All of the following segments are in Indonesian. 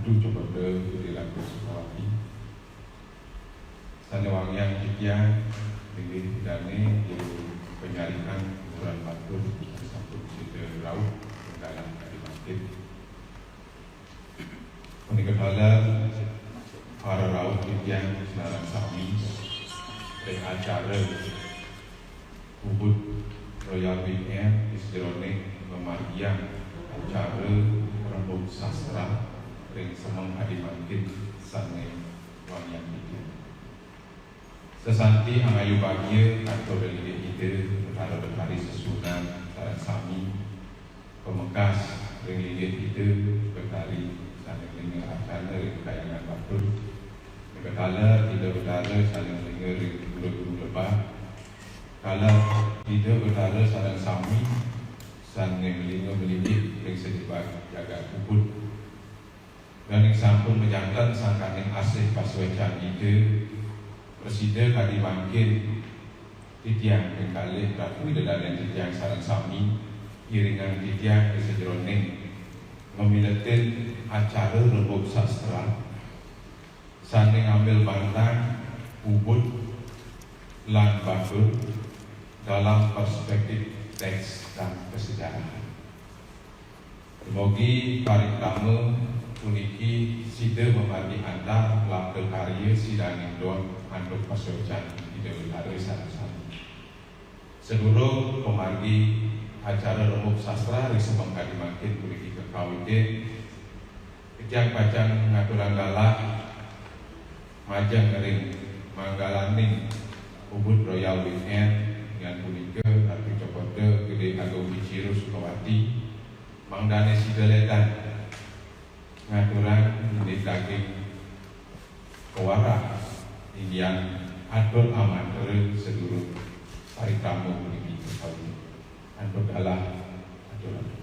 Adu coba di lagu Sukawati Sana Wangyang Jitian Pilih Dane di penyarikan Bulan Batur Satu Cita Raut dalam Kalimantan Menikah para raut Jitian Selarang Sami dengan acara Ubud Royal Weekend Istirone memargiang acara rembuk sastra ring semang Kalimantan sange Wangyang Jitian Sesanti angayu bagia kantor delegate ide perkara berkari sesunan Sarang Sami Pemekas delegate ide berkari saling dengar acara ring kayangan Batur Kala tidak berkala saling dengar ring guru-guru lebah Kala tidak berkala Sarang Sami saling melingkar-melingkir ring sedibat jaga kubut dan yang sampun menjangkan sangkan yang asih paswecan ide Presiden kali bangkit titiang kali tapi dalam titiang Sarang Sami iringan titiang di sejeroning memiletin acara rembuk sastra sanding ambil bantang Ubud lan Batur dalam perspektif teks dan kesejarahan. Semogi parikrama puniki sida memargi anda lampel karya sidang don anduk pasocan ide utara Sarang Sami. Seluruh pemargi acara rembuk sastra di Semang Kalimantan puniki kekawite kejang pacang ngaturan galak majang ngering manggalaning Ubud Royal Weekend dengan punika Ratu Cokote Gede Agung Biciru Sukawati Mangdane Sidaledan ngaturan di daging kewara yang adol amatur seluruh paritamu puniki kekawite anduk Allah aturan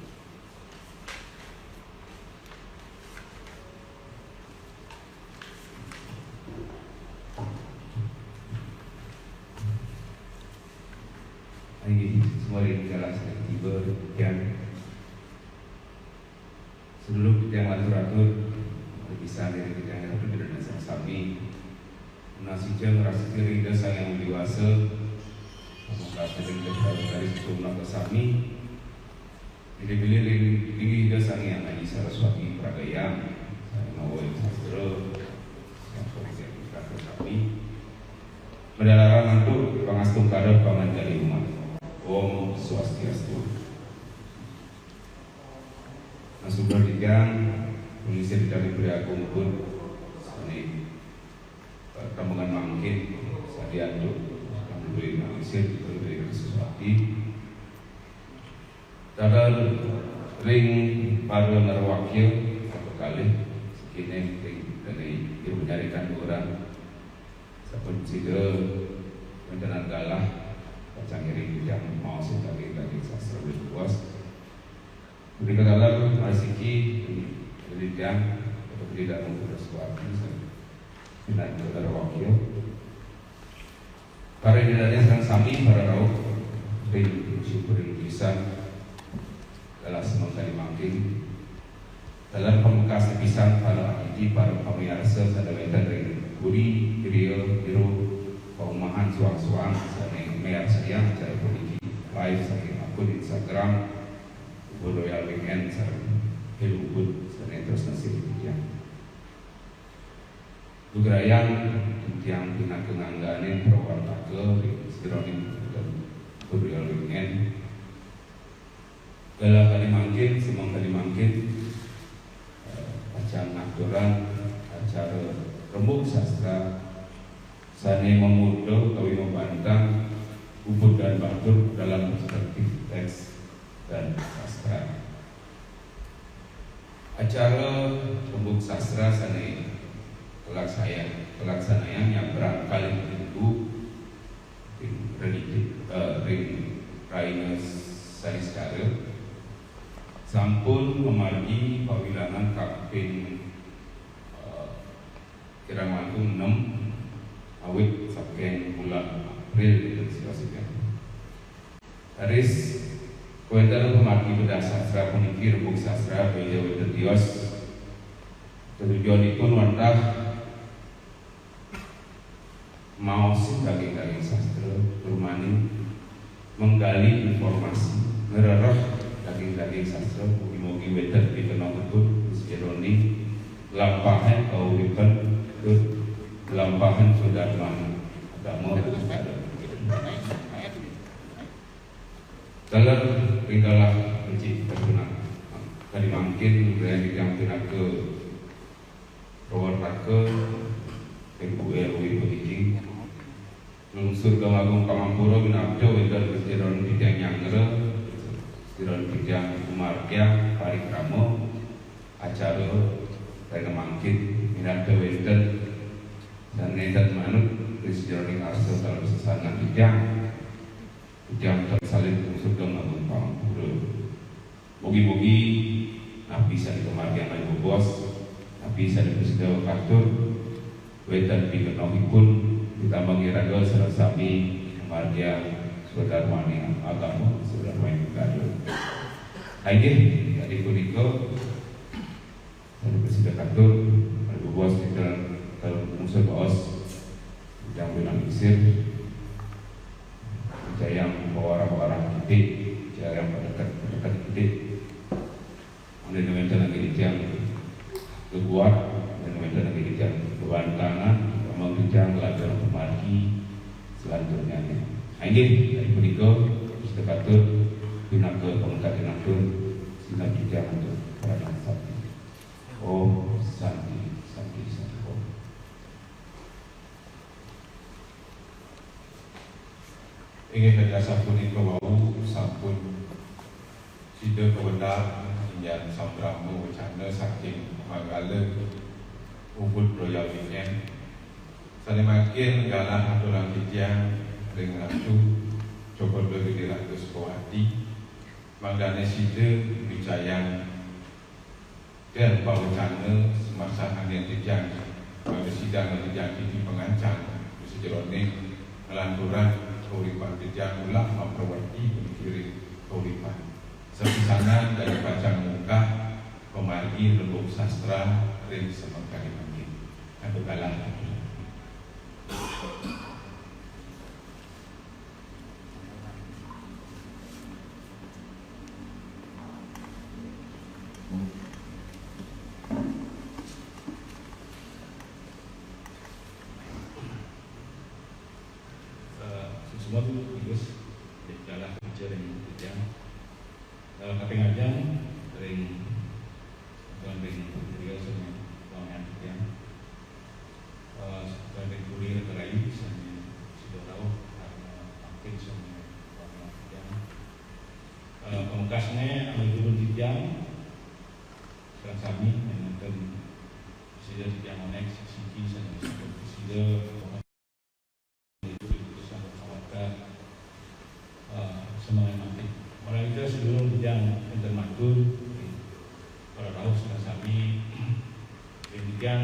ini semua di dalam tiba yang sebelum yang atur-atur bisa dari kita yang atur dan Sarang Sami nasija merasa diri desa yang dewasa semoga sering dari sejumlah Sami pilih-pilih tinggi desa yang ngaji Saraswati Pragaya saya mau sastra yang sorry kita Sami Mendalarang mantu pangastum kadar paman dari rumah Om Swastiastu. Nasubur tigang Indonesia dari Beriagung pun ini perkembangan mangkin sadiantu yang beri Indonesia diberi sesuatu. Dadal ring para narwakil satu kali sekini dari mencarikan orang seperti sidra menjenan galah Pacang iri yang mau sebagai sastra berkuas. Mereka dalam arsiki pendidikan atau tidak mempunyai sesuatu tidak ada wakil. Para dinanya Sarang Sami para rauh ring syukur bisa dalam Semang Kalimantan dalam pemekas pisang para akiti para pamiarsa sadaweta ring buri rio biru paumahan suang-suang saking mear sayang cara politik live saking akun Instagram Ubud Royal Weekend sareng Hilu Ubud sareng terus nasib yang Dugrayang yang pina kenganggane perwartake Sironim dan Ubud Royal Weekend dalam Kalimantan Semang Kalimantan acara aturan acara rembuk sastra sani memudo kawi membantang Ubud dan Batur dalam perspektif teks dan sastra. Acara rembuk sastra sani pelaksanaan yang berangkali minggu ring Raines Saniskara sampun memargi pawilangan kaping kira-kira 6 awit sampai bulan April itu situasinya. Aris kuentar pemargi bedah sastra puniki rembuk sastra beliau itu dios Tujuanipun wandah maos daging-daging sastra rumani menggali informasi ngerereh daging-daging sastra mugi-mugi weten dikenal betul Ironi lampahan kauripan lampahan sudarman agama dalam tinggalah mencik terguna tadi mungkin dari yang tidak ke Rawartake Ibu RW begini unsur Gawagung Pamampura binabdo dan kestiron bidang nyangere kestiron bidang umarkia parikramo acara dari mangkit binabdo dan nedat manut kestiron arsa dalam sesana bidang tersalin unsur Gawagung Pamampura bogi-bogi nabi sa itumarkia ngayu bos nabi sa dipresida faktur wetan pikenokipun ditambah iraga serasami kemargia saudara wani agama saudara wani kado. Aige tadi puniko dari presiden kantor ada bos kita musuh bos yang bilang isir jayang orang-orang titik jayang pendekat titik ada dengan jalan yang keluar dan dengan jalan yang kebantangan mengejar lajar pemaki selanjutnya. Aige dari puniko istikatur binaker pengangkat dinatur sinar bijak untuk para santi. Om santi santi santi om. Ingin kerja sampun itu wau sampun sida kebenar yang sambramu wacana saking magale ubud royal weekend. Saya makin galah aturan kijang dengan ratu coba beli ratu Sukawati magane sida bicayang dan bawacana semasa harian kijang pada sidang kijang di pengancang sejerone melanturan kauripan kijang ulah memperwati berkiri kauripan sepisana dari bacang muka pemargi lembut sastra ring semangkali mangin atau galah semua itu bagus dalam kerja dan kerja dalam kapingajang ring tuan ring beliau semua lawan kerja tuan ring kuliah terayu misalnya sudah tahu mungkin semua lawan kerja pemukasnya ambil dulu dijang sekarang kami menonton sudah dijang onek siki sampai sudah semangat mati. Orang itu sebelum bidang intermatur, para tahu sami demikian,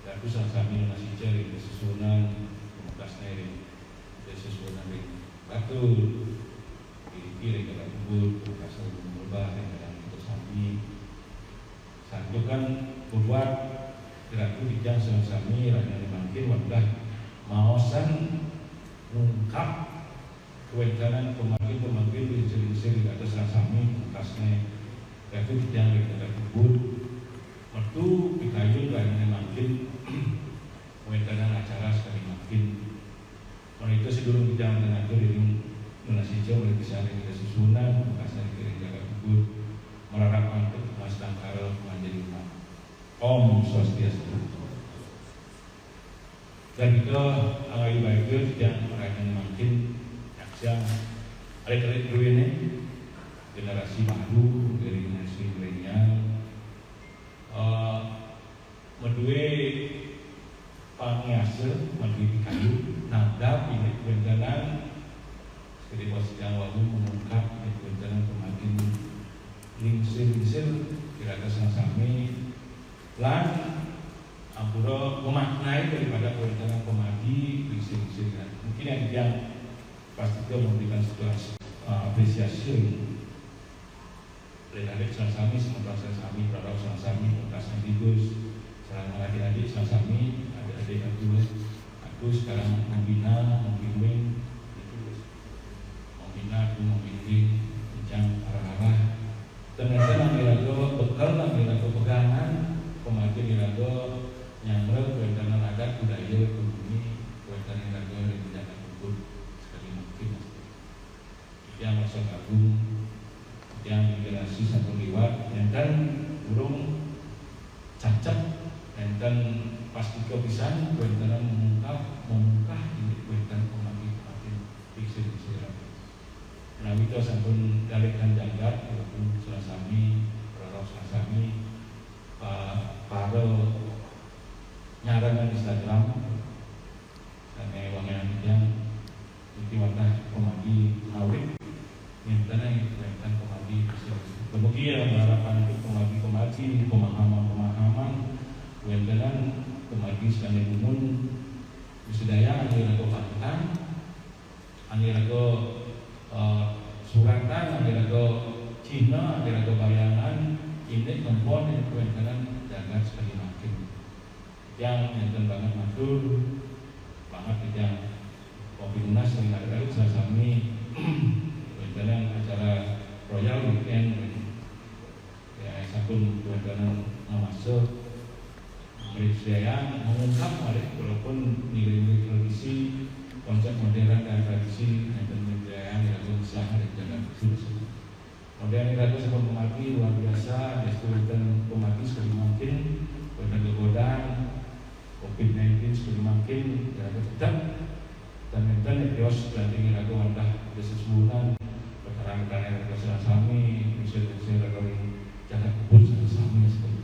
aku sami masih cari kesusunan pemukasnya ini, kesusunan ini. Batu kiri ke kubur, pemukasnya berubah dengan untuk sami. Satu kan buat geraku bidang sami rakyat makin wadah mausan ungkap kewenangan pemakai di atas rasami bekasnya itu tidak kita kubur waktu dikayu lainnya makin kewenangan acara sekali makin orang itu sebelum kita mengatur ini menasi jauh oleh bisa kita susunan bekasnya kita jaga kubur merarap untuk mas tangkara menjadi rumah Om Swastiastu dan itu awal baik tidak orang makin yang ada dulu ini generasi baru dari generasi milenial medue pangiase medue kayu nada ini kewenangan seperti posisian waktu mengungkap kewenangan pemakin lingsir kira-kira sami lan ampura memaknai daripada kewenangan pemadi lingsir mungkin yang pasti dia memberikan sebuah apresiasi adik sama-sami, semoga sama-sami, berharap sama-sami, bekasnya tigus, selama adik-adik sama-sami, adik-adik aku sekarang membina, membimbing, aku membimbing, bincang arah-arah. Ternyata nangirago bekal, nangirago pegangan, pemakai nangirago nyamrel, kuentangan adat budaya ekonomi, kuentangan nangirago yang menjaga kubur sekali mungkin. Yang masuk agung, yang generasi satu liwat, yang kan burung cacat, yang kan pasti kebisan, kuentangan mengungkah ini kuentangan pemakai fiksi-fiksi. Nah itu sampun dalikan jagat, walaupun selasami, prorok selasami, para nyarangan Instagram, dan wangian yang dikiwatah pemagi awit, mintanya itu kan pemagi. Kemudian harapan untuk pemagi, pemahaman, kemudian pemagi sekali umum, disediakan angirago pantang, angirago suratan, angirago Cina, angirago bayangan, ini kempon yang kewenangan jaga sekali makin. Yang nyenten banget matur, banget yang kopi lunas yang ada sama-sami, kewenangan acara royal weekend, ya sabun kewenangan masuk, saya mengungkap balik walaupun nilai-nilai tradisi, konsep modern dan tradisi yang penelitian yang usaha dan jaga khusus. Modern itu sebuah pemaki luar biasa, dan pemaki sekali makin bergodan COVID-19 sekali makin jaga tetap dan mental bios dan ingin aku wandah sesubuhan perkara-perkara yang bersama-sami bisa jaga kubur sama-sami sekali.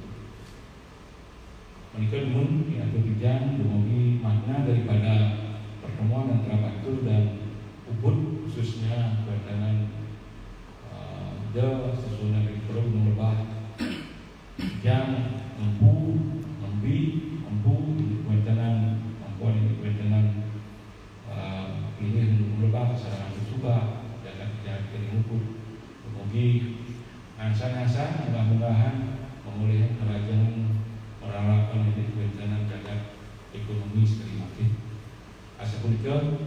Menikah mun yang aku bijang dumugi makna daripada pertemuan antara Batur dan Ubud, khususnya kedatangan sesuatu dari Perut Lebah yang mampu kewenangan ini Lebah secara suka dan dari Ubud. Kemudian angsa-angsa mudah-mudahan memulihkan kerajaan meralakan ini kewenangan jaga ekonomi sekali makin. Asa punika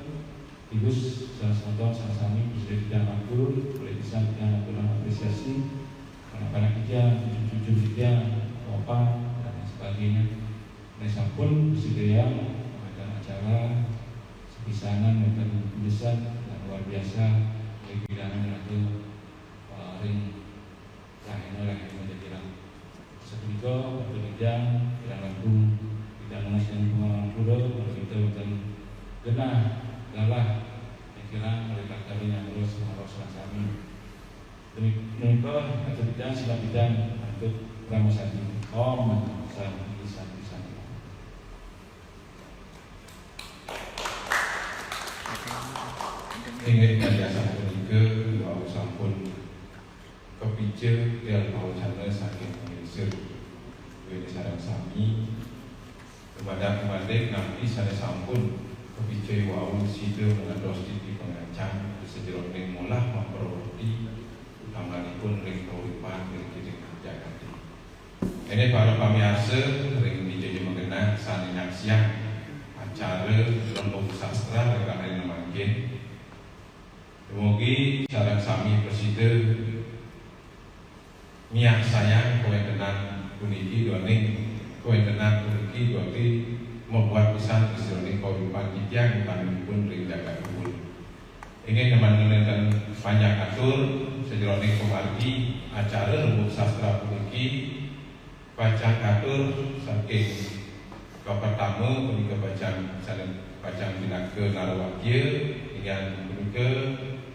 Igus sama-sama sama-sami bisa kita matur, boleh bisa kita kurang apresiasi anak-anak kita, cucu-cucu kita, bapak dan sebagainya. Ini sampun bersedia mengadakan acara sepisanan dan besar dan luar biasa bagi bidangan itu ring lainnya menjadi lang. Seketika berkenan tidak langsung tidak mengasihkan pengalaman kuda kalau kita bukan genah galah pikiran mereka kalinya terus kami demikian atau tidak sila bidang untuk ramasani santi ingin pada sampun ke bahwa sampun kepicir dan bahwa canda sakit mengisir ini sarang sami kepada nanti saya sampun kepicir wau sido mengados di pengancam sejerone mulah memperoti utamanipun ring kauripan ring Jakarta. Ini para pamirsa ring dijadi mengenang sani nyaksian acara Lembung Sastra ring hari mangkin. Semoga sareng sami presiden miah sayang kewenangan puniki doning kewenangan puniki doning membuat pesan sejerone kauripan kijang utamipun ring Jakarta. Ingin teman-teman panjang atur sejerone kemargi acara Lembung Sastra puniki bacaan atur saking pertama punika bacaan binaga Narawakya hingga punika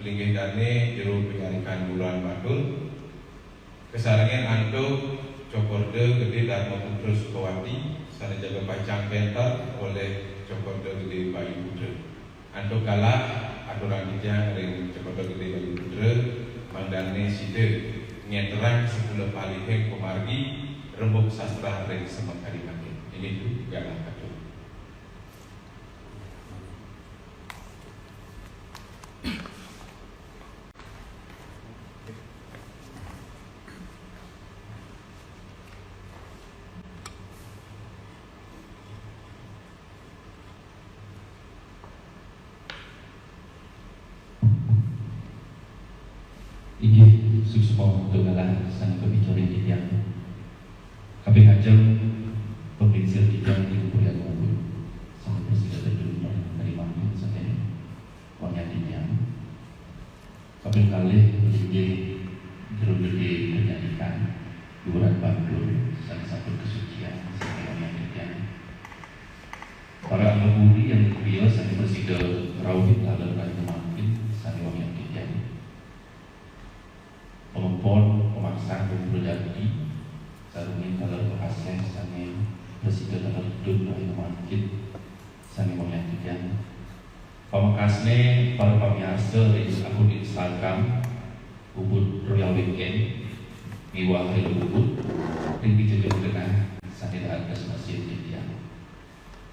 linggih dane jero pengarikan bulan Batur kesarengan antuk Cokorda Gede Dharma Putra Sukawati sana jaga bacaan pentar oleh Cokorda Gede Bayu Putra antuk kalah aturan kijang ring Cokorda Gede Bayu Putra mangdane sida nyeterang 10 paliheng pemargi Rembuk Sastra ring Semak Kadipaten. Ini tu galah kata. Inggih suksma tunggalan sang pembicara titiang. Kami ngajeng pembicara titiang di Kuliah Ngubur sang presiden dunia dari Mangkuk sampai Wanya Titiang. Kami kali inggih jero gede menyanyikan Duran Bandung sang satu kesucian sampai Wanya Titiang. Para anggota yang mulia sang presiden Rawit Taler dan Makin sang Wanya Titiang. Pengepon pemaksaan berjadi sarungin kalau berhasil sange presiden kalau hidup dari makin sange menyaksikan pamekasne para pamirsa di akun Instagram Ubud Royal Weekend miwah helu Ubud dan dijejak kena sange atas masjid Titiang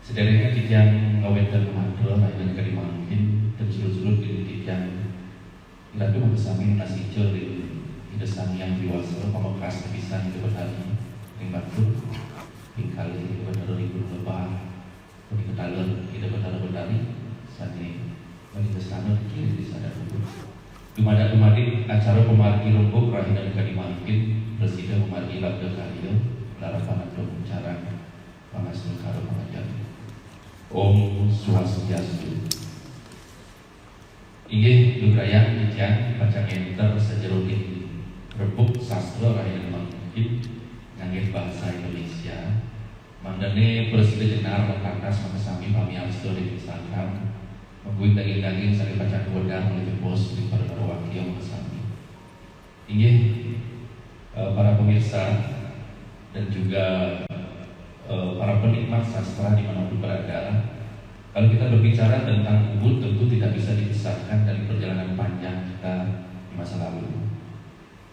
sederhana Titiang ngawetan madra lain kali makin dan sulut-sulut di Titiang lalu mengesami nasi jeri desan yang diwasa pamekas tepisan itu bertali yang batu tingkali itu bertali ribu lebar di ketalan tidak bertali sani mendesan kiri di sana dulu dumadi acara pemargi rombok rahina di Kalimantan presiden pemargi labda karya larapan atau bicara pangasul karo pengajar Om Swastiastu. Inggih lugrayan Titiang baca enter sejero ini rebuk sastra rakyat mungkin ngangge bahasa Indonesia mandane presiden jenar mengkakas mengesami pamiarsa di Instagram membuat daging-daging sari baca kodang oleh bos di para wakil yang mengesami inggih para pemirsa dan juga para penikmat sastra dimanapun berada. Kalau kita berbicara tentang Ubud tentu tidak bisa dipisahkan dari perjalanan panjang kita di masa lalu.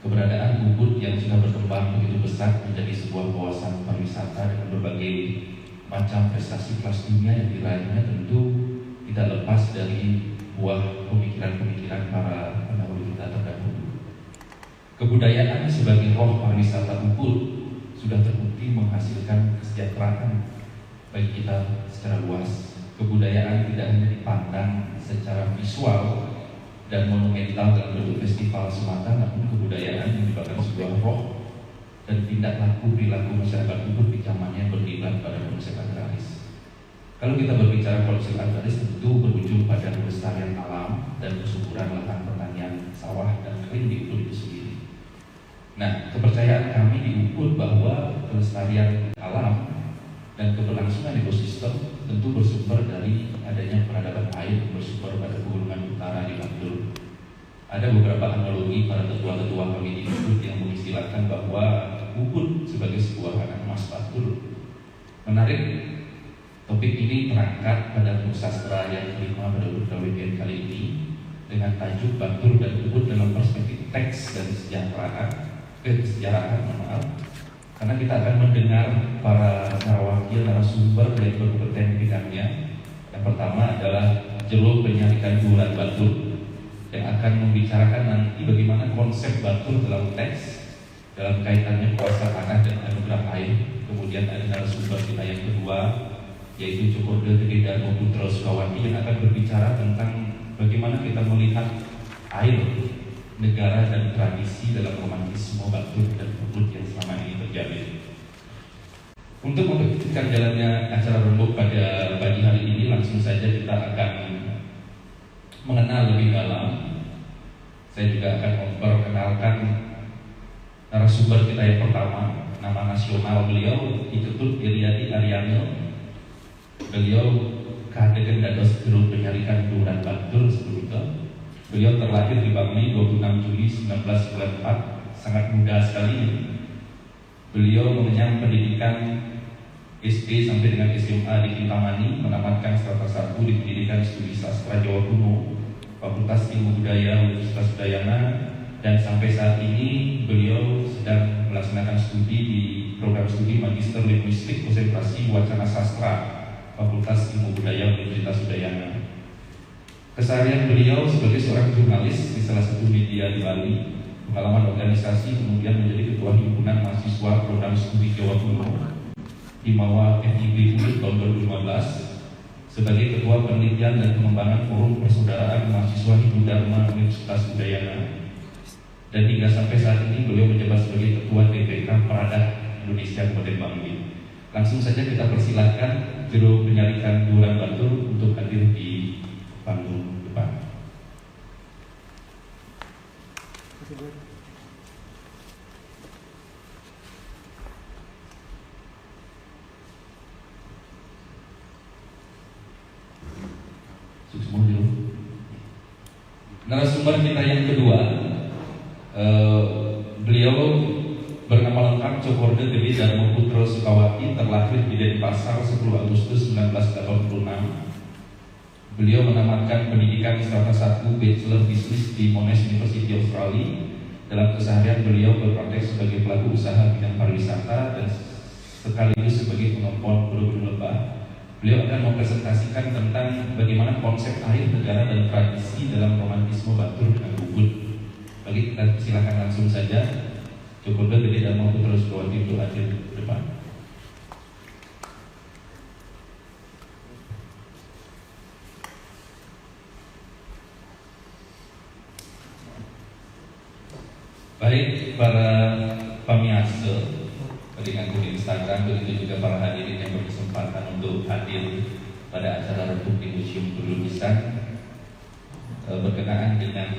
Keberadaan Ubud yang sudah berkembang begitu besar menjadi sebuah kawasan pariwisata dengan berbagai macam prestasi kelas dunia yang diraihnya tentu tidak lepas dari buah pemikiran-pemikiran para pendahulu kita terdahulu. Kebudayaan sebagai roh pariwisata Ubud sudah terbukti menghasilkan kesejahteraan bagi kita secara luas. Kebudayaan tidak hanya dipandang secara visual dan monumental dalam bentuk festival semata, namun kebudayaan yang merupakan sebuah roh dan tindak laku perilaku masyarakat Ubud di zamannya berkiblat pada konsep agraris. Kalau kita berbicara konsep agraris tentu berujung pada kelestarian alam dan kesuburan lahan pertanian sawah dan kering di Ubud itu sendiri. Nah, kepercayaan kami di Ubud bahwa kelestarian alam dan keberlangsungan ekosistem tentu bersumber dari adanya peradaban air yang bersumber pada pegunungan utara di Bantul. Ada beberapa analogi para ketua-ketua kami di Ubud yang mengistilahkan bahwa Ubud sebagai sebuah anak emas Bantul. Menarik, topik ini terangkat pada buku sastra yang kelima pada Ubud Weekend kali ini dengan tajuk Bantul dan Ubud dalam perspektif teks dan kesejarahan, karena kita akan mendengar para narasumber dari berkompeten bidangnya. Yang pertama adalah Jero Penyarikan Duran Bantul yang akan membicarakan nanti bagaimana konsep Bantul dalam teks dalam kaitannya kuasa tanah dan anugerah air. Kemudian ada narasumber kita yang kedua yaitu Cokorde Gede Darmo Putra Sukawati yang akan berbicara tentang bagaimana kita melihat air, negara dan tradisi dalam romantisme Bantul dan Ubud yang selama ini terjadi. Untuk memperhatikan jalannya acara rembuk pada pagi hari ini, langsung saja kita akan mengenal lebih dalam. Saya juga akan memperkenalkan narasumber kita yang pertama. Nama nasional beliau Iketut Iriadi Ariano. Beliau kadegan dados Jero Penyarikan Duran Bantul sebelumnya. Beliau terlahir di Bangli 26 Juli 1994, sangat muda sekali. Beliau mengenyam pendidikan SD sampai dengan SMA di Kintamani, menamatkan strata 1 di pendidikan studi sastra Jawa Kuno, Fakultas Ilmu Budaya Universitas Udayana, dan sampai saat ini beliau sedang melaksanakan studi di program studi Magister Linguistik Konsentrasi Wacana Sastra, Fakultas Ilmu Budaya Universitas Udayana. Keseharian beliau sebagai seorang jurnalis di salah satu media di Bali, pengalaman organisasi, kemudian menjadi ketua himpunan mahasiswa program studi Jawa Kuno Himawa FIB Ubud tahun 2015, sebagai ketua penelitian dan pengembangan forum persaudaraan mahasiswa Hindu Dharma Universitas Udayana. dan hingga sampai saat ini beliau menjabat sebagai Ketua DPK Perada Indonesia Kabupaten Bangli. Langsung saja kita persilahkan juru penyalikan Duran Batur untuk hadir di panggung depan. Narasumber kita yang kedua, beliau bernama lengkap Cokorda Gede Darmo Putro Sukawati, terlahir di Denpasar 10 Agustus 1986. Beliau menamatkan pendidikan strata 1 Bachelor Business di Monash University Australia. Dalam keseharian beliau berpraktek sebagai pelaku usaha bidang pariwisata dan sekaligus sebagai pengompol burung lebah. Beliau akan mempresentasikan tentang bagaimana konsep air, negara, dan tradisi dalam romantisme Batur dengan Ubud. Bagi kita silakan langsung saja Cokorda Gede Darmo Putro Sukawati untuk hadir ke depan. Baik para pemirsa dengan di Instagram, begitu juga para hadirin yang berkesempatan untuk hadir pada acara Rebuk di Museum Guru Lisan. Berkenaan dengan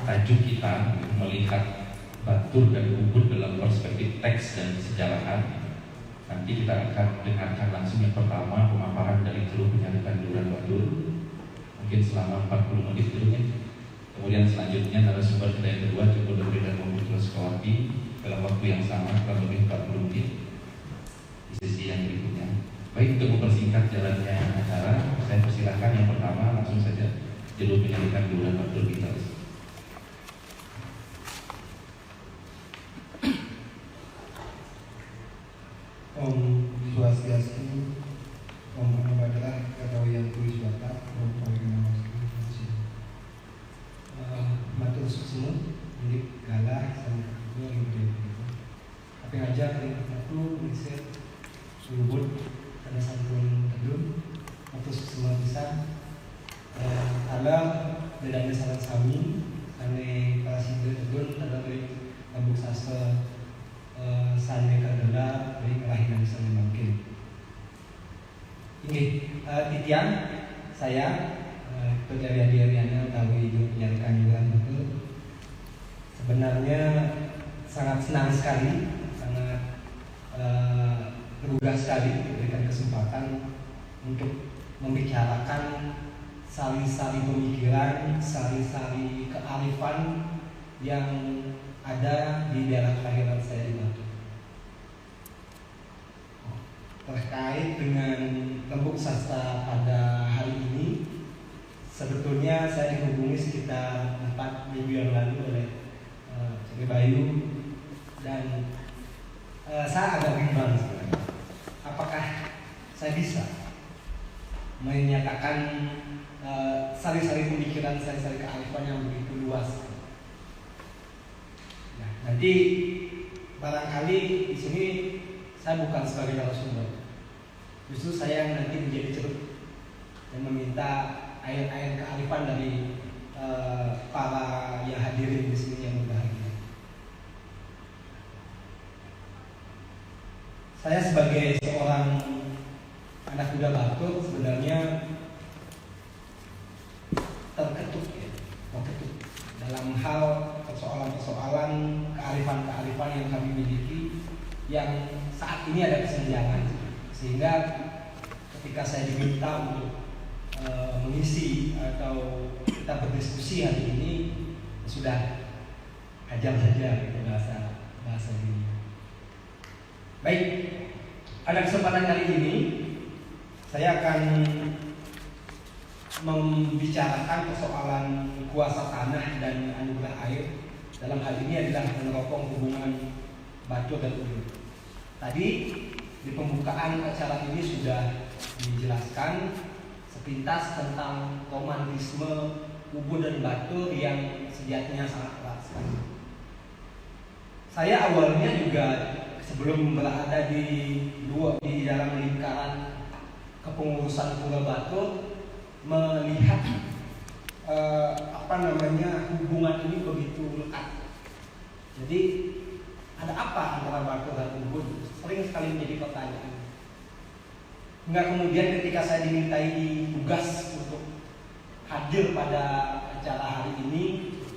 tajuk kita melihat Batur dan Ubud dalam perspektif teks dan kesejarahan. Nanti kita akan dengarkan langsung yang pertama pemaparan dari juru penyalikan Duran Batur, mungkin selama 40 menit dulu ya. Kemudian selanjutnya narasumber kita yang kedua Cokorda Gede Darmo Putro Sukawati dalam waktu yang sama kurang lebih 40 menit di sesi yang berikutnya. Baik, untuk mempersingkat jalannya acara, saya persilahkan yang pertama langsung saja juru penyalikan Duran Batur kita. Om Swastiastu, Om Namo Buddhaya, Katawiyantu Wiswata, Om Pawinamastu. Matur semua, milik galah sama kedua yang apa yang ajar dari aku riset Ubud pada santun kedua atau semua bisa ala bedanya saran sami ane para singgah kedua ada dari tabuk sastra sane kadala dari kelahiran sana mungkin ini titian saya Ketua Hadiah tahu hidup penyalikan Duran Batur. Sebenarnya sangat senang sekali, sangat bergugah sekali diberikan kesempatan untuk membicarakan sari-sari pemikiran, sari-sari kearifan yang ada di daerah kelahiran saya di Batur. Terkait dengan Rembuk Sastra pada hari ini, sebetulnya saya dihubungi sekitar 4 minggu yang lalu oleh Cik Bayu dan saya agak bimbang sebenarnya. Apakah saya bisa menyatakan sari-sari pemikiran saya, sari kearifan yang begitu luas? Nah, nanti barangkali di sini saya bukan sebagai narasumber, justru saya yang nanti menjadi ceruk dan meminta air-air kearifan dari para yang hadirin di sini yang berbahagia. Saya sebagai seorang anak muda Batur sebenarnya terketuk dalam hal persoalan-persoalan kearifan-kearifan yang kami miliki yang saat ini ada kesenjangan, sehingga ketika saya diminta untuk mengisi atau kita berdiskusi hari ini sudah hajar saja gitu bahasa ini. Baik, pada kesempatan kali ini saya akan membicarakan persoalan kuasa tanah dan anugerah air. Dalam hal ini adalah meneropong hubungan Batur dan Ubud. Tadi di pembukaan acara ini sudah dijelaskan sepintas tentang romantisme Ubud dan Batur yang sejatinya sangat erat sekali. Saya awalnya juga sebelum berada di dalam lingkaran kepengurusan Pura Batur melihat hubungan ini begitu lekat Jadi ada apa antara Batur dan Ubud? Sering sekali menjadi pertanyaan. Hingga kemudian ketika saya dimintai tugas untuk hadir pada acara hari ini,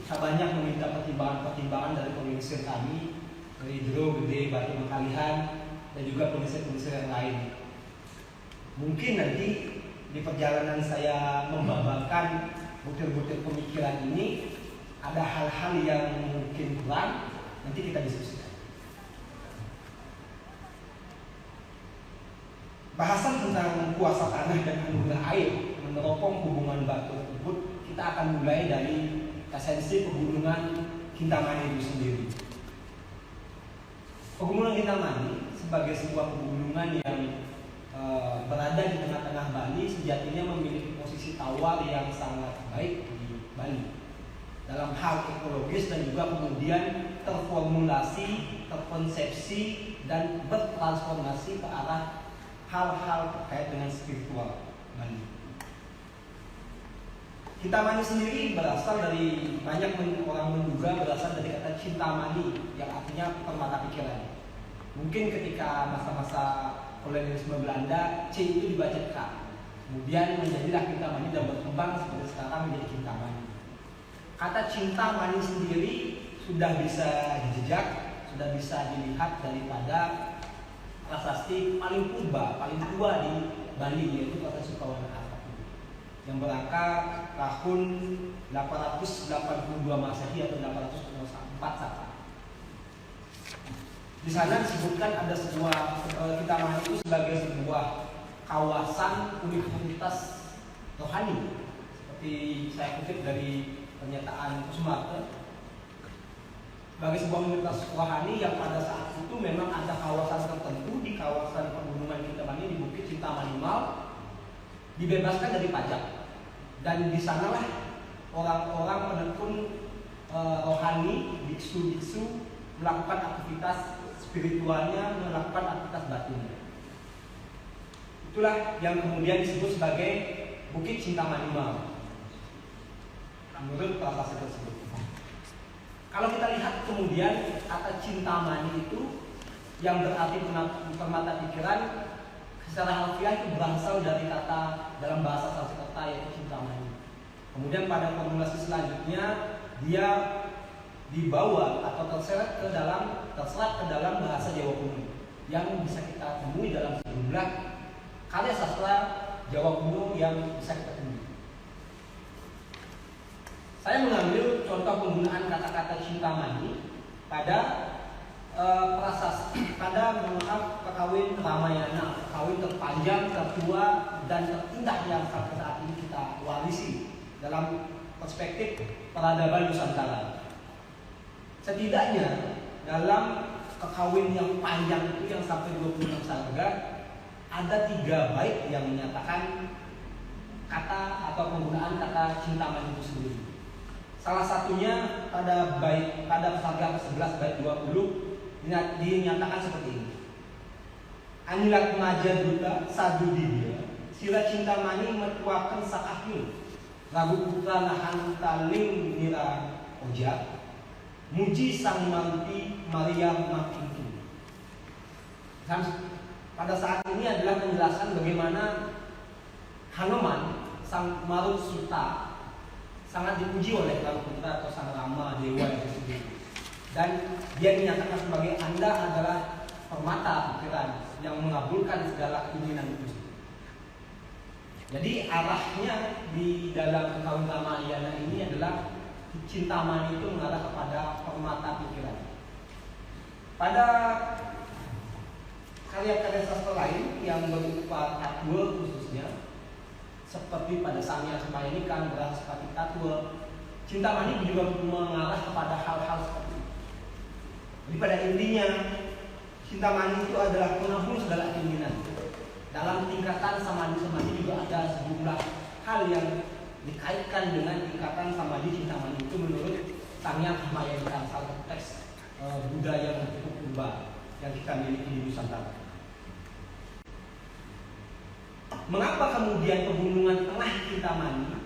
saya banyak meminta pertimbangan-pertimbangan dari pengusir kami, dari Jero, Gede, Batu Mekalihan, dan juga pengusir-pengusir yang lain. Mungkin nanti di perjalanan saya membabakan butir-butir pemikiran ini, ada hal-hal yang mungkin kurang, nanti kita diskusikan. Bahasan tentang kuasa tanah dan anugerah air meneropong hubungan Batur Ubud, kita akan mulai dari esensi pegunungan Kintamani itu sendiri. Pegunungan Kintamani sebagai sebuah pegunungan yang berada di tengah-tengah Bali sejatinya memiliki posisi tawar yang sangat baik di Bali dalam hal ekologis dan juga kemudian terformulasi, terkonsepsi dan bertransformasi ke arah hal-hal terkait dengan spiritual Bali. Kintamani sendiri berasal dari, banyak orang menduga berasal dari kata Cintamani yang artinya permata pikiran. Mungkin ketika masa-masa kolonialisme Belanda, C itu dibaca K. Kemudian menjadilah Kintamani dan berkembang seperti sekarang menjadi Kintamani. Kata Cintamani sendiri sudah bisa dijejak, sudah bisa dilihat daripada prasasti paling purba, paling tua di Bali, yaitu prasasti Sukawana yang berangka tahun 882 Masehi atau 804 Saka. Di sana disebutkan ada sebuah Kintamani itu sebagai sebuah kawasan universitas rohani, seperti saya kutip dari pernyataan Kusumarto, sebagai sebuah universitas rohani yang pada saat itu memang ada kawasan tertentu di kawasan pegunungan Kintamani di Bukit Cintamani Mal dibebaskan dari pajak, dan di sanalah orang-orang penekun rohani, biksu-biksu melakukan aktivitas spiritualnya, melakukan aktivitas batinnya. Itulah yang kemudian disebut sebagai Bukit Cintamani Mal menurut prasasti tersebut. Kalau kita lihat kemudian kata Cintamani itu yang berarti permata pikiran, secara harfiah itu berasal dari kata dalam bahasa Sanskerta yaitu Cintamani. Kemudian pada formulasi selanjutnya dia dibawa atau terserat ke dalam bahasa Jawa kuno yang bisa kita temui dalam sejumlah karya sastra Jawa kuno yang bisa kita temui. Saya mengambil contoh penggunaan kata-kata Cintamani pada prasasti, pada kekawin Ramayana, kekawin terpanjang, tertua dan terindah yang sampai saat ini kita warisi dalam perspektif peradaban Nusantara. Setidaknya dalam kekawin yang panjang itu yang sampai 26 sarga, ada 3 bait yang menyatakan kata atau penggunaan kata Cintamani itu sendiri. Salah satunya pada sarga ke-11 bait 20 dinyatakan seperti ini. Anilat maja duta sadu dia, sila Cintamani metuakan sakahyu, ragu putra nahan taling nira oja, muji sang maruti Maria makintu. Dan pada saat ini adalah penjelasan bagaimana Hanuman sang Marut Suta sangat dipuji oleh Ragu Putra atau sang Rama Dewa itu sendiri. Dan dia dinyatakan sebagai Anda adalah permata pikiran yang mengabulkan segala keinginan itu. Jadi arahnya di dalam kekawin Ramayana ini adalah Cintamani itu mengarah kepada permata pikiran. Pada karya-karya sastra lain yang berupa tatwa khususnya, seperti pada Sangya Semayanikan, Brahspati Tatwa, Cintamani juga mengarah kepada hal-hal seperti itu. Jadi pada intinya Cintamani itu adalah pengabul segala keinginan. Dalam tingkatan samadhi juga ada sejumlah hal yang dikaitkan dengan tingkatan samadhi Cintamani itu menurut Sangya Semayanikan, salah satu teks budaya yang cukup purba yang kita miliki di Nusantara. Mengapa kemudian pegunungan tengah Kintamani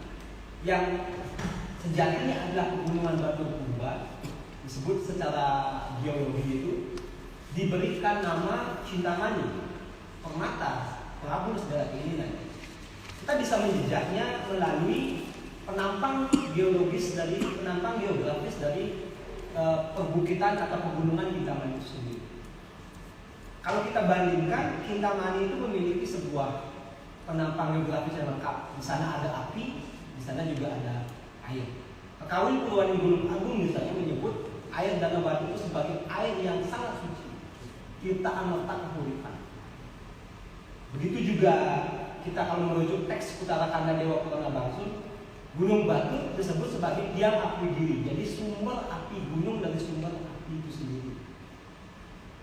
yang sejatinya adalah pegunungan Batur purba disebut secara geologi itu diberikan nama Kintamani, permata pengabul segala keinginan. Kita bisa menjejaknya melalui penampang geografis dari perbukitan atau pegunungan Kintamani itu sendiri. Kalau kita bandingkan, Kintamani itu memiliki sebuah penampang geografis yang lengkap. Di sana ada api, di sana juga ada air. Kakawin Purwani Gunung Agung misalnya menyebut air Danau Batu itu sebagai air yang sangat suci, ciptaan letak keuripan. Begitu juga kita kalau merujuk teks Utara Kanda Dewa Purana Bangsun, Gunung Batu disebut sebagai tiang api diri, jadi sumber api gunung dari sumber api itu sendiri.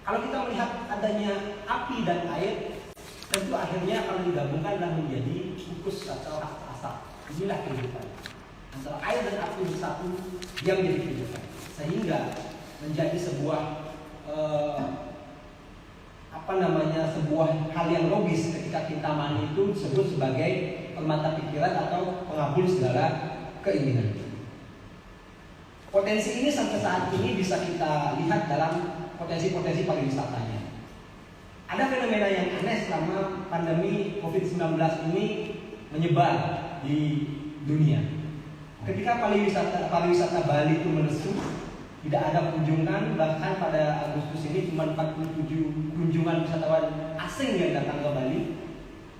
Kalau kita melihat adanya api dan air, tentu akhirnya kalau digabungkan dan menjadi kukus atau asap. Inilah kehidupan. Antara air dan api bersatu yang menjadi kehidupan, sehingga menjadi sebuah sebuah hal yang logis ketika Kintamani itu disebut sebagai permata pikiran atau pengabul segala keinginan. Potensi ini sampai saat ini bisa kita lihat dalam potensi-potensi pariwisatanya. Ada fenomena yang aneh selama pandemi COVID-19 ini menyebar di dunia. Ketika pariwisata Bali itu melesu, tidak ada kunjungan, bahkan pada Agustus ini cuma 47 kunjungan wisatawan asing yang datang ke Bali.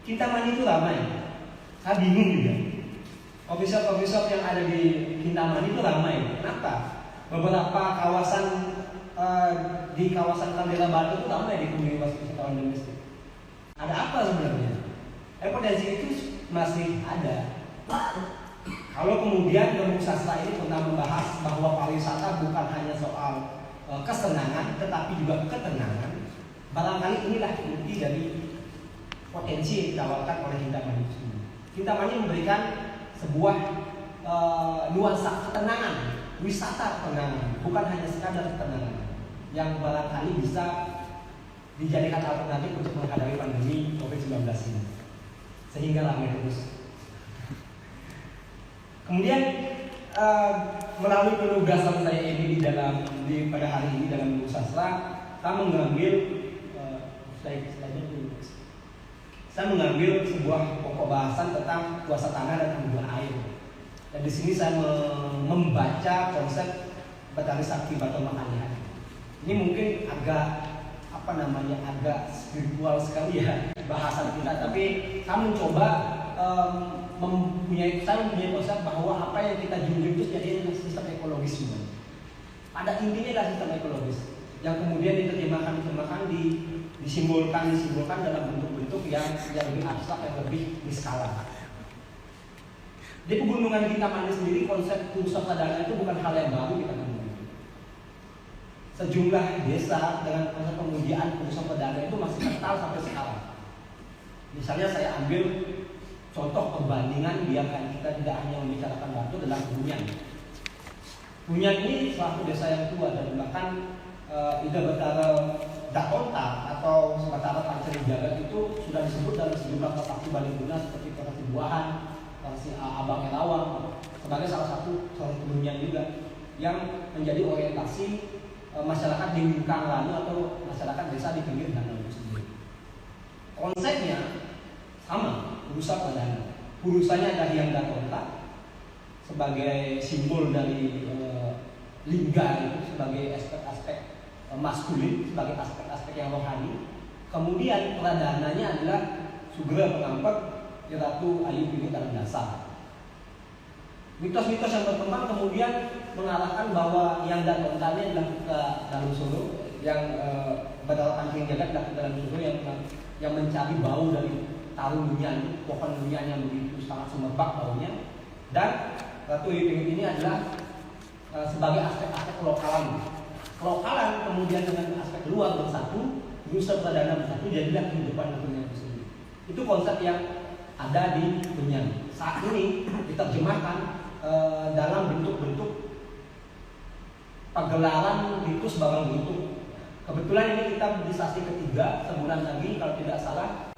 Kintamani itu ramai. Saya bingung juga. Coffee-shop yang ada di Kintamani itu ramai. Kenapa? Beberapa kawasan di kawasan Kaldera Batu itu ramai dikunjungi wisatawan domestik. Ada apa sebenarnya? Potensi itu masih ada. Kalau kemudian Rembuk Sastra ini pernah membahas bahwa pariwisata bukan hanya soal kesenangan, tetapi juga ketenangan, barangkali inilah inti dari potensi yang ditawarkan oleh Kintamani itu. Kintamani memberikan sebuah nuansa ketenangan, wisata ketenangan, bukan hanya sekadar ketenangan, yang barangkali bisa dijadikan alternatif untuk menghadapi pandemi COVID-19 ini, sehingga ramai terus. Kemudian melalui penugasan saya ini pada hari ini dalam Buku Sastra, saya mengambil sebuah pokok bahasan tentang kuasa tanah dan anugerah air. Dan di sini saya membaca konsep Betari Sakti Baton Makanya. Ini mungkin agak spiritual sekali ya bahasan kita, tapi saya mencoba mempunyai konsep bahwa apa yang kita junjung itu jadi sistem ekologis juga. Pada intinya adalah sistem ekologis yang kemudian diterjemahkan, disimbolkan dalam bentuk-bentuk yang lebih abstrak, yang lebih di skala. Di pegunungan Kintamani sendiri, konsep pusat sadana itu bukan hal yang baru kita temukan. Sejumlah desa dengan konsep pemujian pusat sadana itu masih kental sampai sekarang. Misalnya saya ambil contoh perbandingan biar kita tidak hanya membicarakan batu dalam Punyan. Punyan ini suatu desa yang tua dan bahkan Ida Betara Dakonta atau Sebatara Pancari Jagat itu sudah disebut dalam sejumlah prasasti Bali Kuna seperti prasasti Buahan, prasasti Abang Erawang sebagai salah satu Punyan juga yang menjadi orientasi masyarakat di Lingkang Lanu atau masyarakat desa di pinggir danau itu sendiri. Konsepnya sama. Purusa Pradana. Purusanya adalah Hyang Dakonta sebagai simbol dari lingga itu, sebagai aspek-aspek maskulin, sebagai aspek-aspek yang rohani. Kemudian Pradananya adalah Sugera Pengampet, Ratu Ayu Bini Dalam Dasar. Mitos-mitos yang berkembang kemudian mengarahkan bahwa Hyang Dakonta ini adalah ke dalam Solo, yang Betara Pancing Jagat adalah ke dalam Solo yang mencari bau dari tahu dunian, pohon dunian yang begitu sangat semerbak baunya. Dan Ratu Ayu ini adalah sebagai aspek-aspek kelokalan. Kelokalan kemudian dengan aspek luar bersatu, Nusa Pradana bersatu, jadilah kehidupan dunia itu sendiri. Itu konsep yang ada di Punyan. Saat ini diterjemahkan dalam bentuk-bentuk pagelaran mitos barang bentuk. Kebetulan ini kita di sasi ketiga, sebulan lagi kalau tidak salah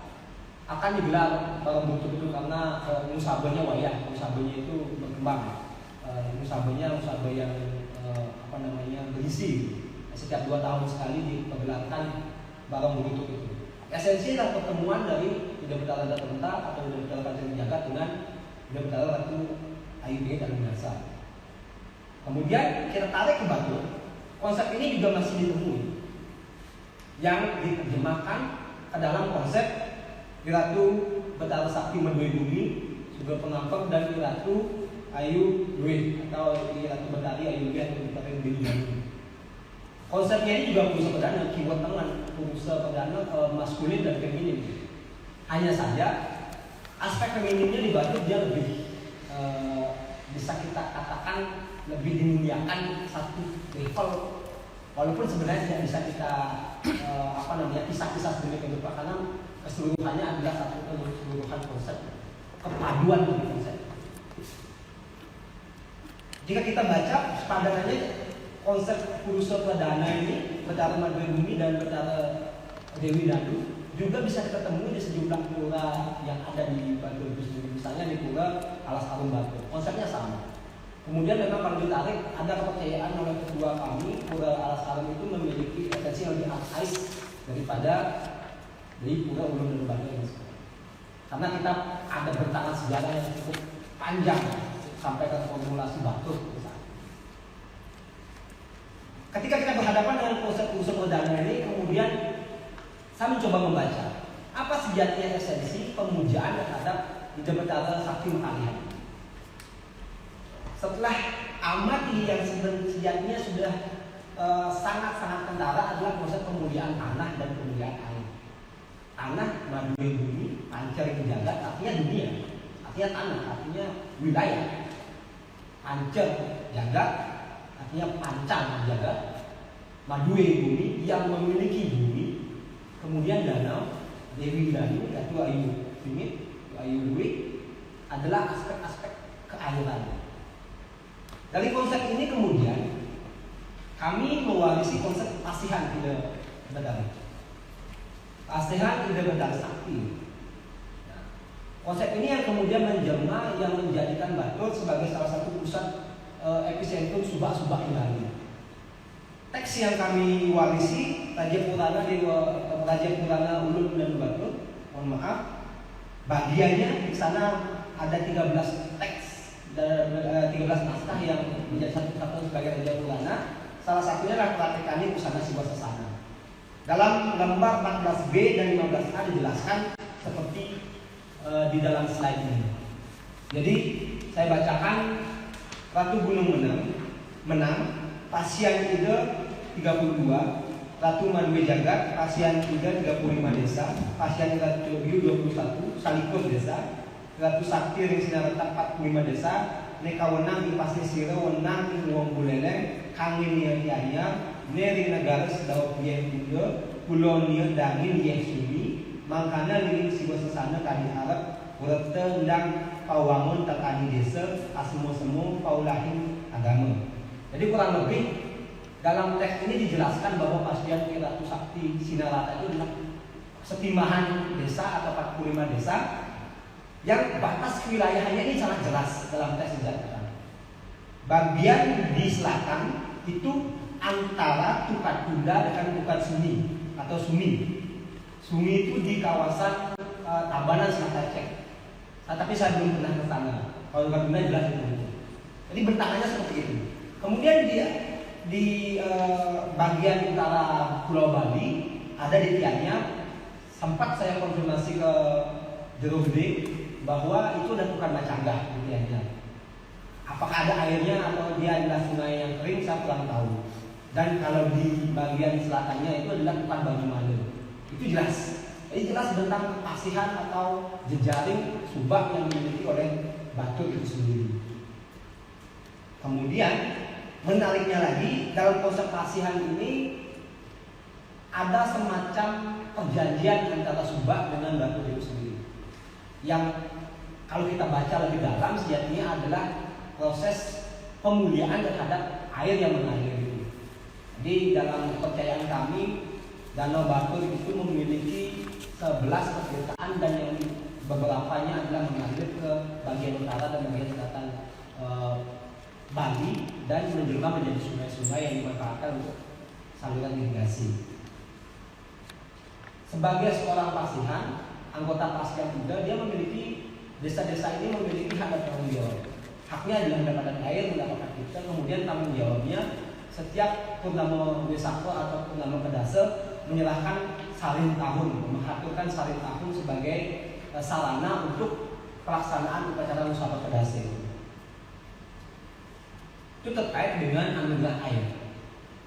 akan digelar barang bentuk itu karena musabenya wayah, musabenya itu berkembang. Musabenya yang berisi setiap 2 tahun sekali dipergelarkan barang begitu itu. Esensi adalah pertemuan dari Ida Betara Ratu Benta atau Ida Betara Kanjeng Jagat dengan Ida Betara Ratu Ayu Bingit dan Minasa. Kemudian kita tarik ke Batur, konsep ini juga masih ditemui yang diterjemahkan ke dalam konsep Ratu Betara Sakti Medoi Bumi, Sugeng Pengampeng, dan Ratu Ayu Dwi atau Ratu Betari Ayu Dwi atau Betari Dwi. Konsepnya ini juga Purusa Perdana, keyword tangan Purusa Perdana maskulin dan feminin. Hanya saja aspek femininnya di Batur dia lebih bisa kita katakan lebih dimuliakan satu level, walaupun sebenarnya tidak bisa kita pisah-pisah sedemikian rupa karena keseluruhannya adalah satu keseluruhan konsep, kepaduan dari konsep. Jika kita baca sepadanannya konsep Purusa Perdana ini, Betara Medoi Bumi dan Betara Dewi Danu juga bisa kita temui di sejumlah pura yang ada di Batur itu sendiri. Misalnya di pura Alas Arum Batur, konsepnya sama. Kemudian memang kalau ditarik ada kepercayaan oleh kedua kami, pura Alas Arum itu memiliki esensi yang lebih arkais daripada di pura Ulun dan Batur ini. Karena kita ada bentangan sejarah yang cukup panjang sampai ke formulasi Batur. Ketika kita berhadapan dengan konsep Purusa Perdana ini, kemudian saya mencoba membaca apa sejatinya esensi pemujaan terhadap Ida Betara Sakti Mekalihan. Setelah amati yang sejatinya sudah sangat-sangat kentara adalah konsep pemuliaan tanah dan pemuliaan air. Tanah, Medoi Bumi, Pancer Jagat, artinya dunia, artinya tanah, artinya wilayah. Pancer Jagat, artinya pancan jagat. Medoi Bumi yang memiliki bumi. Kemudian danau, Dewi Danu, yaitu Ayu Bingit, Ayu Dwi adalah aspek-aspek keairan. Dari konsep ini kemudian kami mewarisi konsep Pasihan Ida Betara. Pasihan Ida Betara Sakti. Nah, konsep ini yang kemudian menjelma yang menjadikan Batur sebagai salah satu pusat epicentrum subak-subak ilahi. Teks yang kami warisi Raja Purana Ulun dan Batur, mohon maaf, bagiannya di sana ada 13 teks dan 13 naskah yang menjadi satu kesatuan sebagai Raja Purana. Salah satunya adalah Pratikani Pusana Siwa Sesana. Dalam lembar 14B dan 15A dijelaskan seperti di dalam slide ini. Jadi saya bacakan Ratu Gunung Menang, Pasian Ida 32, Ratu Medoi Jagat, Pasian Ida 35 desa, Pasian Ratu Yogiu 21, Salikur desa, Ratu Sakti Ring Sinareta 45 desa, Neka Wenang di Pasir Sira, Wenang di Luang Buleleng, Kangin Nia Tiaya, Neri Negara Sedau Pieh Kuda, Pulau Nia Dangin Yeh Sumi, Mangkana Liring Siwa Sesana Kadi Arab, Urete Ndang Pawangun Tekani Desa, Asemo-semo Paulahin Agama. Jadi kurang lebih dalam teks ini dijelaskan bahwa Pasian Ratu Sakti Sinarata itu adalah setimahan desa atau 45 desa yang batas wilayahnya ini sangat jelas dalam teks dijelaskan. Bagian di selatan itu antara Tukat Tunda dengan Tukat Sumi atau Sumi. Sumi itu di kawasan Tabanan Selat Aceh. Tapi saya belum pernah ke sana. Kalau Tukat Tunda jelas itu. Jadi bentangannya seperti itu. Kemudian dia di bagian utara Pulau Bali ada di Tianya. Sempat saya konfirmasi ke Jero Gede bahwa itu ada bukan Macanggah di Tianya. Apakah ada airnya atau dia adalah sungai yang kering saya kurang tahu. Dan kalau di bagian selatannya itu adalah bukan Banyumanik. Itu jelas. Jadi jelas tentang Pasihan atau jejaring subak yang dimiliki oleh Batur itu sendiri. Kemudian menariknya lagi dalam konsep Pasihan ini ada semacam perjanjian antara subak dengan Batur itu sendiri. Yang kalau kita baca lebih dalam sejatinya adalah proses pemuliaan terhadap air yang mengalir itu. Jadi dalam kepercayaan kami Danau Batur itu memiliki 11 pertirtaan dan yang beberapanya adalah mengalir ke bagian utara dan bagian selatan Bali dan menjelma menjadi sungai-sungai yang dimanfaatkan untuk saluran irigasi. Sebagai seorang pasihan, anggota Pasca juga, dia memiliki desa-desa ini memiliki hak dan tanggung jawab. Haknya adalah mendapatkan air, mendapatkan kita, kemudian tanggung jawabnya setiap purnama Wesakwa atau purnama Kedase menyerahkan salin tahun, mengaturkan salin tahun sebagai sarana untuk pelaksanaan upacara Musyawarah Kedase. Itu terkait dengan anugerah air.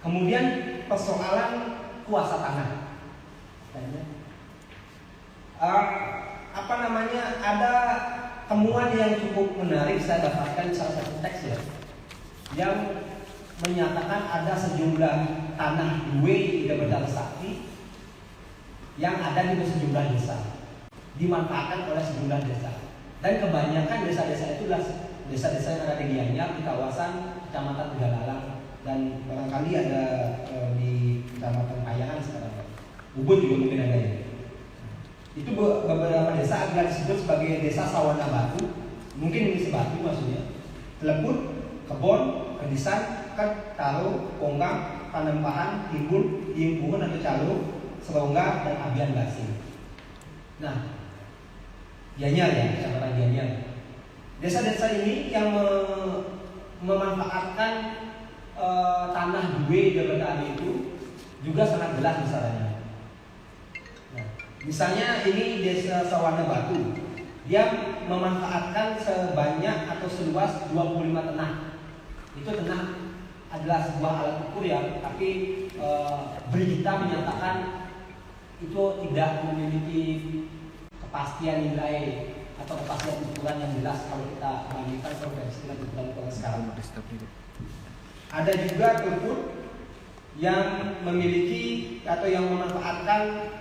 Kemudian persoalan kuasa tanah. Ada temuan yang cukup menarik saya dapatkan di salah satu teks ya, yang menyatakan ada sejumlah tanah Due Ida Bedara Sakti yang ada di sejumlah desa, dimanfaatkan oleh sejumlah desa, dan kebanyakan desa-desa itu adalah desa-desa yang ada di Gianyar, di kawasan Kecamatan Tegalalang, dan barangkali ada di Kecamatan Kayangan sekarang. Ubud juga mungkin ada ya. Itu beberapa desa adalah disebut sebagai desa Sawana Batu, mungkin ini sebatu maksudnya. Teleput, Kebon, Kedisan, Talo, Ponggang, Panempahan, Timbul, Impuhun atau Calo, Serongga, dan Abian Basi. Nah, Gianyar ya, Kecamatan Gianyar. Desa-desa ini yang memanfaatkan tanah Due Jabatari itu juga sangat jelas misalnya. Nah, misalnya ini desa Sawana Batu, dia memanfaatkan sebanyak atau seluas 25 tenah. Itu tenah adalah sebuah alat ukur ya, tapi berita menyatakan itu tidak memiliki kepastian nilai atau kepastian ukuran yang jelas kalau kita bandingkan konversi dengan ukuran sekarang. Ada juga teleput yang memiliki atau yang memanfaatkan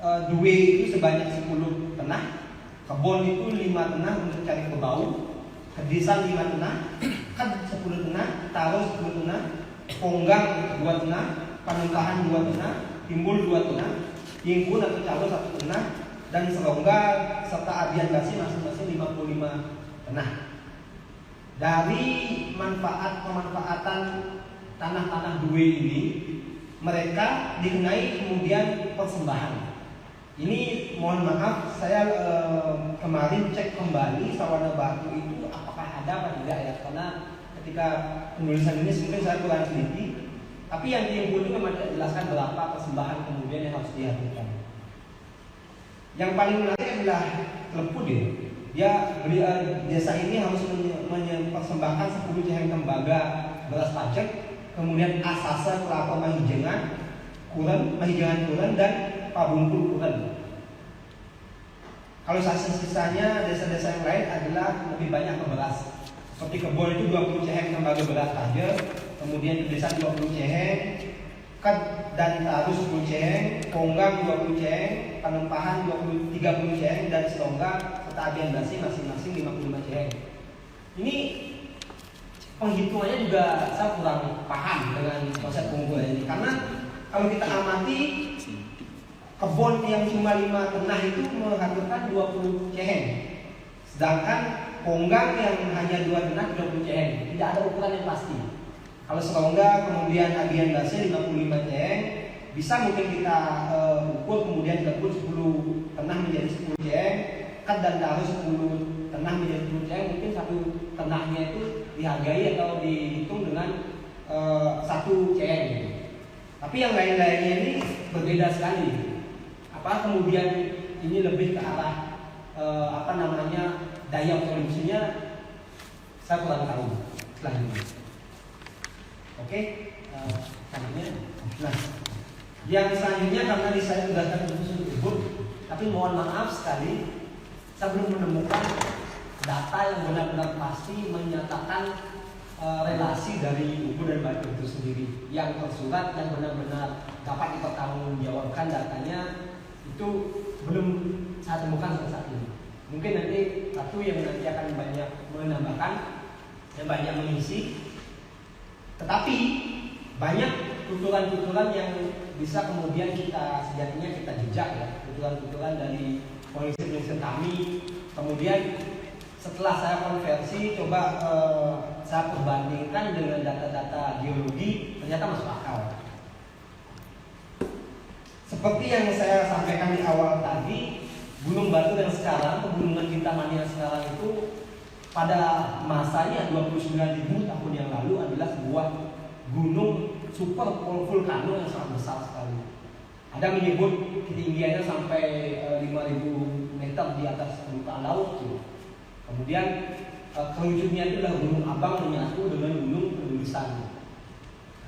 Due itu sebanyak 10 tenah, Kebon itu 5 tenah untuk cari kebau, Kedisan 5 tenah, Kad 10 tenah, Taro 10 tenah, Ponggang 2 tenah, Panempahan 2 tenah, Timbul 2 tenah, Impun atau Calo 1 tenah, dan Serongga serta Abian Basi masing-masing 55 tenah. Dari pemanfaatan tanah-tanah Due ini, mereka dikenai kemudian persembahan. Ini mohon maaf, saya kemarin cek kembali Sawana Batu itu apakah ada apa tidak ya, karena ketika penulisan ini mungkin saya kurang teliti. Tapi yang diimbul itu memang dijelaskan berapa persembahan kemudian yang harus dihadirkan. Yang paling menarik adalah Teleput ya. Desa ini harus mempersembahkan 10 ceheng tembaga beras pacek, kemudian asasa kelapa mahijangan kuren dan pabungkul kuren. Kalau sisanya desa-desa yang lain adalah lebih banyak beras. Seperti Kebon itu 20 ceheng tembaga beras saja, kemudian desa 20 ceheng, Kad dan Taru 10 ceheng, Ponggang 20 ceheng, Panempahan 30 ceheng, dan Serongga serta Abian Basi masing-masing 55 ceheng. Ini penghitungannya juga saya kurang paham dengan konsep pengumpulan ini, karena kalau kita amati Kebon yang cuma 5 tenah itu menghasilkan 20 ceheng, sedangkan Ponggang yang hanya 2 tenah 20 ceheng. Tidak ada ukuran yang pasti. Kalau Serongga kemudian Abian Basi 55 ceheng, bisa mungkin kita ukur kemudian gabung 10 tenah menjadi 10 ceheng, Kad dan Taru 10 tenah menjadi 10 ceheng, mungkin satu tenahnya itu dihargai atau dihitung dengan 1 ceheng. Tapi yang lain-lainnya ini berbeda sekali. Apa kemudian ini lebih ke arah daya produksinya saya kurang tahu selanjutnya. Oke, selanjutnya. Nah, yang selanjutnya karena saya tugaskan khusus Ubud, tapi mohon maaf sekali saya belum menemukan data yang benar-benar pasti menyatakan relasi dari Ubud dan Batu itu sendiri yang tersurat yang benar-benar dapat dipertanggungjawabkan datanya itu belum saya temukan sampai saat ini. Mungkin nanti satu yang nanti akan banyak menambahkan dan banyak mengisi. Tetapi banyak tuturan-tuturan yang bisa kemudian kita sejatinya kita jejak ya, tuturan-tuturan dari polisi kami. Kemudian setelah saya konversi, coba saya perbandingkan dengan data-data geologi ternyata masuk akal. Seperti yang saya sampaikan di awal tadi, Gunung Batur yang sekarang, pegunungan Kintamani yang sekarang itu pada masanya 29.000 tahun yang lalu adalah sebuah gunung super vulkano yang sangat besar sekali. Ada menyebut ketinggiannya sampai 5.000 meter di atas permukaan laut. Kemudian kerucutnya itu adalah Gunung Abang menyatu dengan Gunung Pendulisan.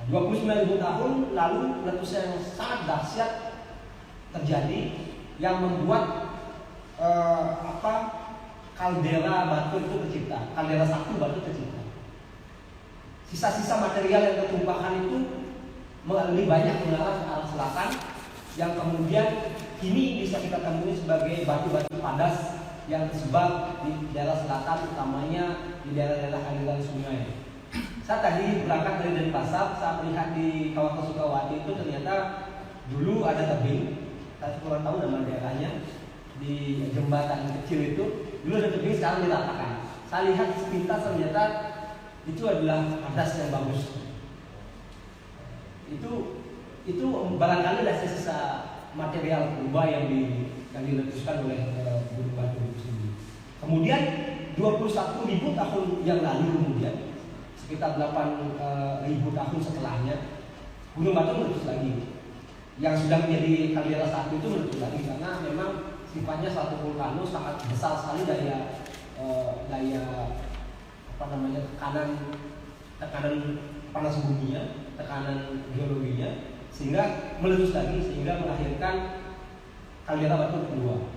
29.000 tahun lalu letusan yang sangat dahsyat terjadi yang membuat kaldera batu itu tercipta, kaldera satu batu tercipta. Sisa-sisa material yang tertumpahkan itu lebih banyak mengarah ke arah selatan, yang kemudian ini bisa kita temui sebagai batu-batu padas yang tersebar di daerah selatan, utamanya di daerah-daerah aliran sungai. Saya tadi berangkat dari Denpasar, saya melihat di kawasan Sukawati itu ternyata dulu ada tebing. Saya kurang tahu nama daerahnya, di jembatan kecil itu dulu ada tebing, sekarang diratakan. Saya lihat sepintas ternyata itu adalah padas yang bagus. Itu barangkali ada sisa material purba yang diletuskan oleh Gunung Batur itu sendiri. Kemudian 21.000 tahun yang lalu, kemudian sekitar 8.000 tahun setelahnya, Gunung Batur meletus lagi. Yang sudah menjadi kaldera satu itu meletus lagi karena memang sifatnya suatu vulkano sangat besar sekali daya tekanan panas buminya, tekanan geologinya, sehingga meletus lagi sehingga melahirkan kaldera batu kedua.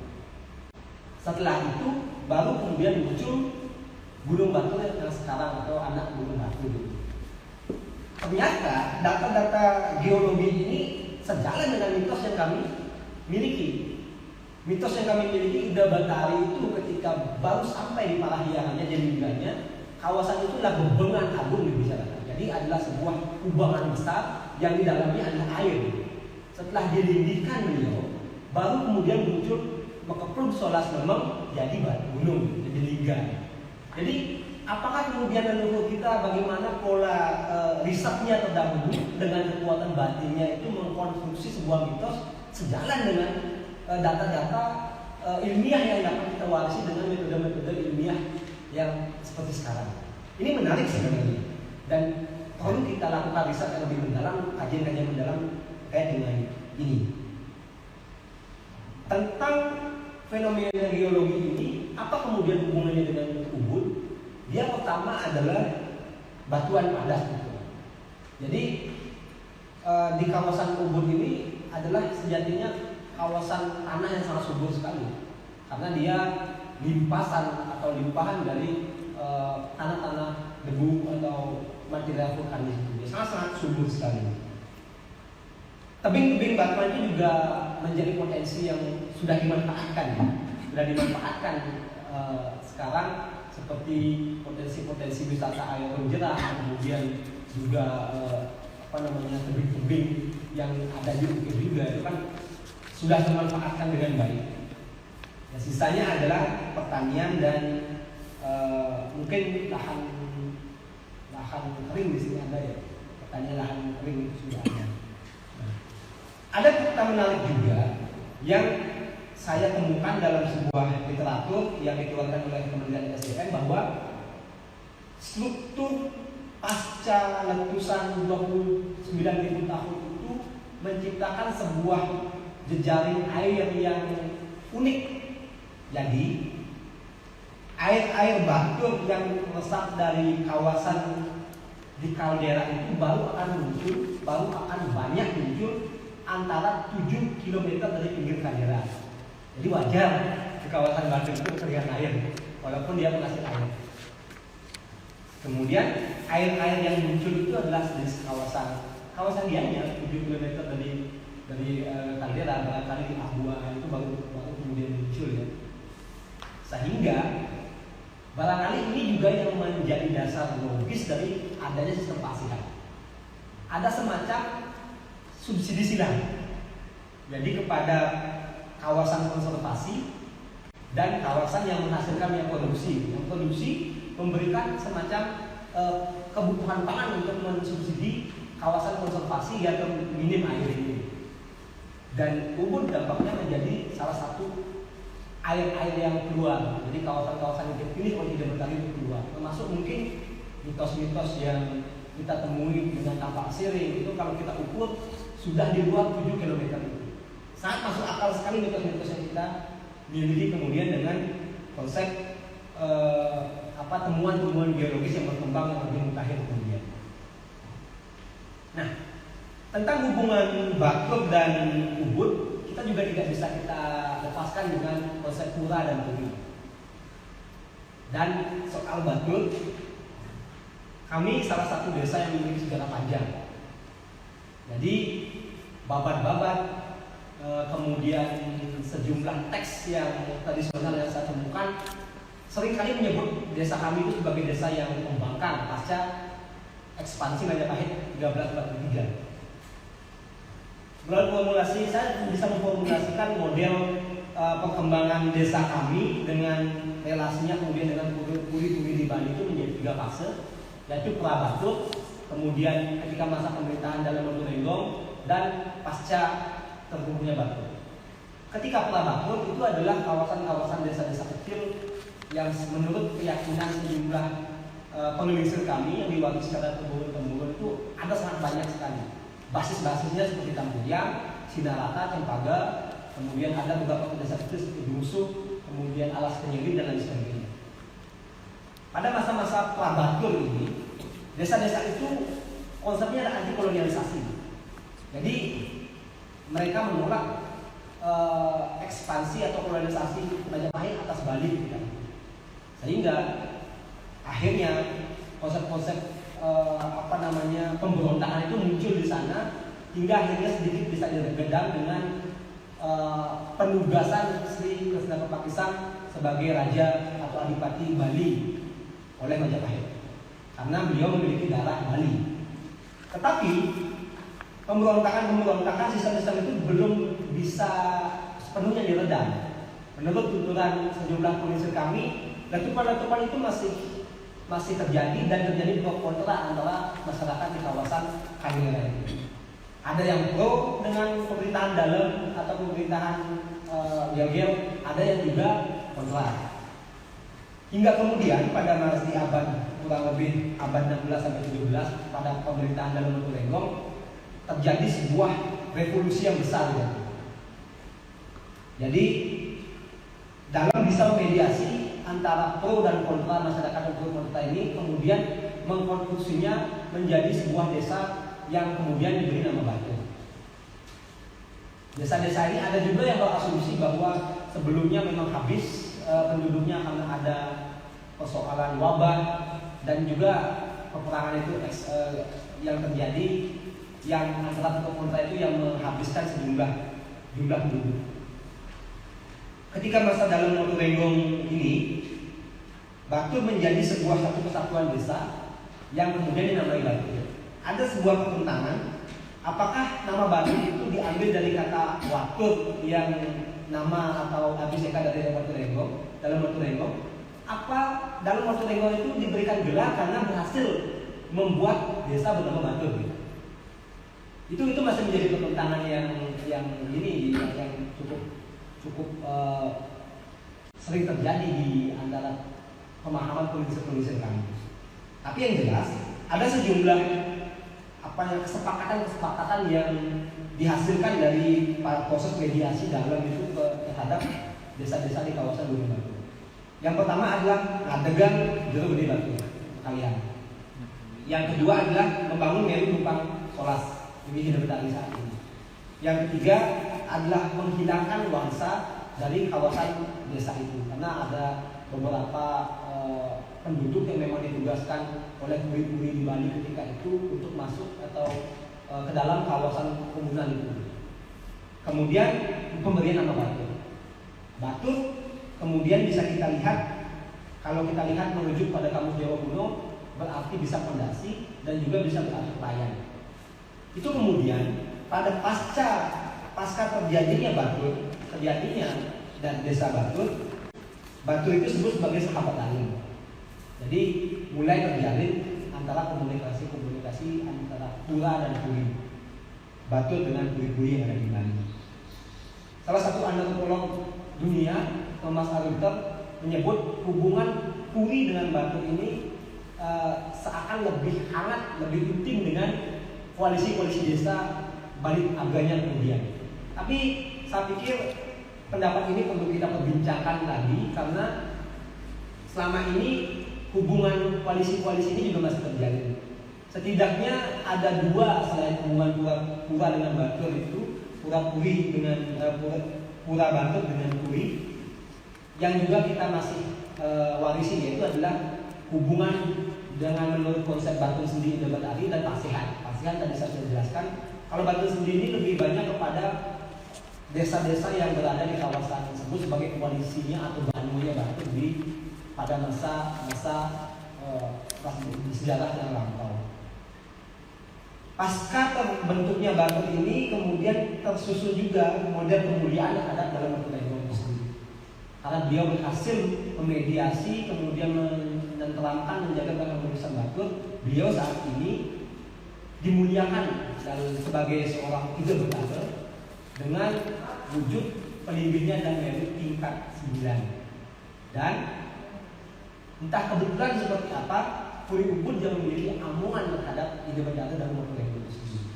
Setelah itu baru kemudian muncul Gunung Batur yang sekarang atau anak Gunung Batur. Ternyata data-data geologi ini sejalan dengan mitos yang kami miliki. Mitos yang kami miliki, Ida Batari itu ketika baru sampai di Parahyangannya, Jelinganya, kawasan itu adalah bebengan agung dibicarakan. Jadi adalah sebuah kubangan besar yang di dalamnya adalah air. Setelah dilindihkan beliau, baru kemudian muncul Mekeprug Solas Memang jadi batu gunung, jadi lingga. Jadi apakah kemudian leluhur kita bagaimana pola risetnya terdahulu dengan kekuatan batinnya itu mengkonstruksi sebuah mitos sejalan dengan data-data ilmiah yang dapat kita warisi dengan metode-metode ilmiah yang seperti sekarang. Ini menarik sebenarnya dan perlu kita lakukan riset yang lebih mendalam, kajian-kajian mendalam terkait dengan ini. Tentang fenomena geologi ini, apa kemudian hubungannya dengan Ubud? Dia pertama adalah batuan padas. Jadi di kawasan Ubud ini adalah sejatinya kawasan tanah yang sangat subur sekali, karena dia limpasan atau limpahan dari tanah-tanah debu atau material vulkanis. Dia sangat subur sekali. Tebing-tebing batuan itu juga menjadi potensi yang sudah dimanfaatkan, sekarang seperti potensi-potensi wisata air terjun, kemudian juga tebing-tebing yang ada di Bukit juga itu kan sudah dimanfaatkan dengan baik. Nah, sisanya adalah pertanian dan mungkin lahan kering di sini ada ya, pertanian lahan kering itu sudah ada. Nah, ada fakta menarik juga yang saya temukan dalam sebuah literatur yang dikeluarkan oleh Kementerian SDM bahwa struktur pasca letusan 29.000 tahun itu menciptakan sebuah jejaring air yang unik. Jadi air batur yang meresap dari kawasan di kaldera itu baru akan banyak muncul antara 7 km dari pinggir kaldera. Jadi wajar di kawasan batur itu terlihat air, walaupun dia menghasil air. Kemudian air-air yang muncul itu adalah di kawasan dianya 7 km dari kaldera, barangkali di Ahua itu baru kemudian muncul ya. Sehingga barangkali ini juga yang menjadi dasar logis dari adanya sistem pasihan. Ada semacam subsidi silang. Jadi kepada kawasan konservasi dan kawasan yang menghasilkan yang produksi memberikan semacam kebutuhan pangan untuk mensubsidi kawasan konservasi yang minim air ini. Dan Ubud dampaknya menjadi salah satu air-air yang keluar. Jadi kawasan-kawasan yang terpilih oleh Hidayat Bestari itu keluar. Termasuk mungkin mitos-mitos yang kita temui dengan tampak siring itu kalau kita ukur sudah di luar 7 km itu. Sangat masuk akal sekali mitos-mitos yang kita miliki kemudian dengan konsep temuan-temuan biologis yang berkembang yang lebih mutakhir kemudian. Nah, tentang hubungan Batur dan Ubud kita juga tidak bisa kita lepaskan dengan konsep pura dan puri. Dan soal Batur, kami salah satu desa yang memiliki sejarah panjang. Jadi babat-babat, kemudian sejumlah teks yang tradisional yang saya temukan seringkali menyebut desa kami itu sebagai desa yang membangkang pasca ekspansi Majapahit 1343. Melalui formulasi saya bisa memformulasikan model perkembangan desa kami dengan relasinya kemudian dengan puri-puri di Bali itu menjadi 3 fase, yaitu pra-Batur, kemudian ketika masa pemerintahan dalam Moturenggong, dan pasca terkuburnya Batur. Ketika pra-Batur itu adalah kawasan-kawasan desa-desa kecil yang menurut keyakinan sejumlah penelisir kami yang diwarisi secara temurun-temurun itu ada sangat banyak sekali. Basis-basisnya seperti Tamburyang, Sinarata, Cempaka, kemudian ada beberapa desa kecil seperti Dusuh, kemudian Alas Kenyiri dan lain sebagainya. Pada masa-masa pra-Batur ini, desa-desa itu konsepnya ada anti kolonialisasi. Jadi mereka menolak ekspansi atau kolonialisasi Majapahit atas Bali. Sehingga akhirnya konsep-konsep pemberontakan itu muncul di sana hingga akhirnya sedikit bisa diredam dengan penugasan Sri Kresna Kepakisang sebagai raja atau adipati Bali oleh Majapahit karena beliau memiliki darah Bali. Tetapi pemberontakan sisa-sisa itu belum bisa sepenuhnya diredam. Menurut tuturan sejumlah penelisir kami, letupan-letupan itu masih terjadi dan terjadi pro kontra antara masyarakat di kawasan Kalimantan ini. Ada yang pro dengan pemerintahan dalam atau pemerintahan Gel-Gel, ada yang juga kontra. Hingga kemudian pada masih kurang lebih abad 16 sampai 17 pada pemerintahan dalam Moturenggong terjadi sebuah revolusi yang besar ya. Jadi dalam bisa mediasi antara pro dan kontra masyarakat untuk kontra ini kemudian mengkonstruksinya menjadi sebuah desa yang kemudian diberi nama Batur. Desa-desa ini ada juga yang berasumsi bahwa sebelumnya memang habis penduduknya karena ada persoalan wabah dan juga peperangan itu yang terjadi yang antara pro kontra itu yang menghabiskan jumlah penduduk. Ketika masa dalam Moturenggong ini, Batur menjadi sebuah satu kesatuan desa yang kemudian dinamai Batur. Ada sebuah pertentangan, apakah nama Batur itu diambil dari kata Watur yang nama atau abiseka dari Moturenggong, dalam Moturenggong, apa dalam Moturenggong itu diberikan gelar karena berhasil membuat desa bernama Batur. Itu masih menjadi pertentangan yang cukup sering terjadi di antara pemahaman penelisir kami. Tapi yang jelas ada sejumlah kesepakatan yang dihasilkan dari proses mediasi dalam itu terhadap desa-desa di kawasan Gunung Batur. Yang pertama adalah ngadegan Jero Gede Batur kalian. Yang kedua adalah membangun Meru Numpang Solas ini Hidayat Bestari saat ini. Yang ketiga adalah menghilangkan wangsa dari kawasan desa itu karena ada beberapa penduduk yang memang ditugaskan oleh puri-puri di Bali ketika itu untuk masuk atau ke dalam kawasan komunal itu. Kemudian pemberian nama Batur kemudian bisa kita lihat, kalau kita lihat merujuk pada kamus Jawa kuno berarti bisa fondasi dan juga bisa berarti pelayan. Itu kemudian pada pasca terjadinya dan desa Batur itu disebut sebagai sahabat alim. Jadi mulai terjalin antara komunikasi antara pura dan puri, Batur dengan puri-puri yang ada di Bali. Salah satu antropolog dunia, Thomas Arthur, menyebut hubungan puri dengan Batur ini seakan lebih hangat, lebih intim dengan koalisi-koalisi desa Bali Agranya kemudian. Tapi saya pikir pendapat ini perlu kita perbincangkan lagi, karena selama ini hubungan koalisi-koalisi ini juga masih terjadi. Setidaknya ada dua selain hubungan pura dengan Batur, itu pura puri dengan pura Batur dengan puri, yang juga kita masih warisi, yaitu adalah hubungan dengan menurut konsep Batur sendiri Ide Betari dan Pasihan. Pasihan tadi saya sudah jelaskan. Kalau Batur sendiri lebih banyak kepada desa-desa yang berada di kawasan tersebut sebagai koalisinya atau banunya Batur pada masa sejarah yang lampau. Pasca terbentuknya Batur ini kemudian tersusun juga model pemuliaan yang ada dalam Batur Negoro sendiri. Karena beliau berhasil memediasi, kemudian menenteramkan, menjaga urusan Batur, beliau saat ini dimuliakan sebagai seorang Ide Betari dengan wujud pelimbingnya dan merit tingkat 9. Dan entah kebetulan seperti apa, Puri Ubud yang memiliki amungan terhadap Ide Betari dan Batur itu sendiri.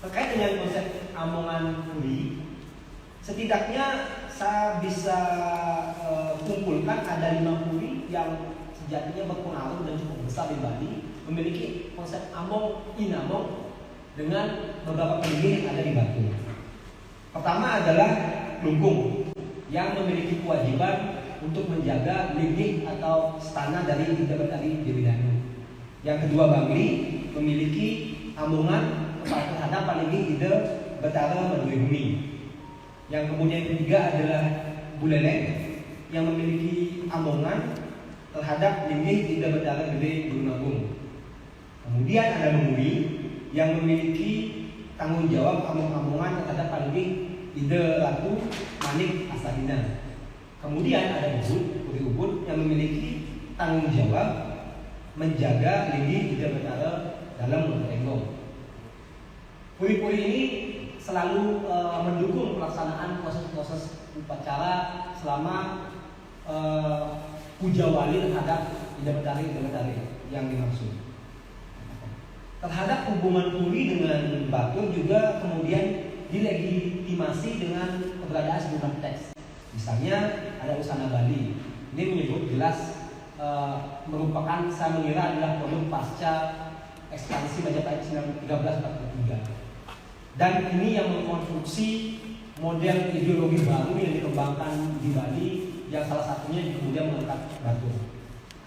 Terkait dengan konsep amungan Puri, setidaknya saya bisa kumpulkan ada 5 Puri yang sejatinya berpengaruh dan cukup besar di Bali, memiliki konsep among inamong dengan beberapa pilihan yang ada di Batur. Pertama adalah Lungkung yang memiliki kewajiban untuk menjaga linggih atau stana dari Ide Betari Dewi Danu. Yang kedua Bangli memiliki amungan terhadap linggih Ide Betara Madui Bumi. Yang kemudian ketiga adalah Buleleng yang memiliki amungan terhadap linggih Ide Betara Gede Gunung Agung. Kemudian ada Lumui yang memiliki tanggung jawab amung-amungan terhadap linggih Ide Ratu Manik Asahina. Kemudian ada Puri Ubud yang memiliki tanggung jawab menjaga linggih Ide Betara dalam Lotenggo. Puri-puri ini selalu mendukung pelaksanaan proses-proses upacara selama puja wali terhadap Ide Betari yang dimaksud. Terhadap hubungan Puri dengan Batur juga kemudian dilegitimasi dengan keberadaan sejumlah teks. Misalnya ada Usana Bali. Ini menyebut jelas merupakan, saya mengira adalah produk pasca ekspansi Majapahit 1343. Dan ini yang mengkonstruksi model ideologi baru yang dikembangkan di Bali, yang salah satunya kemudian mengangkat Batur.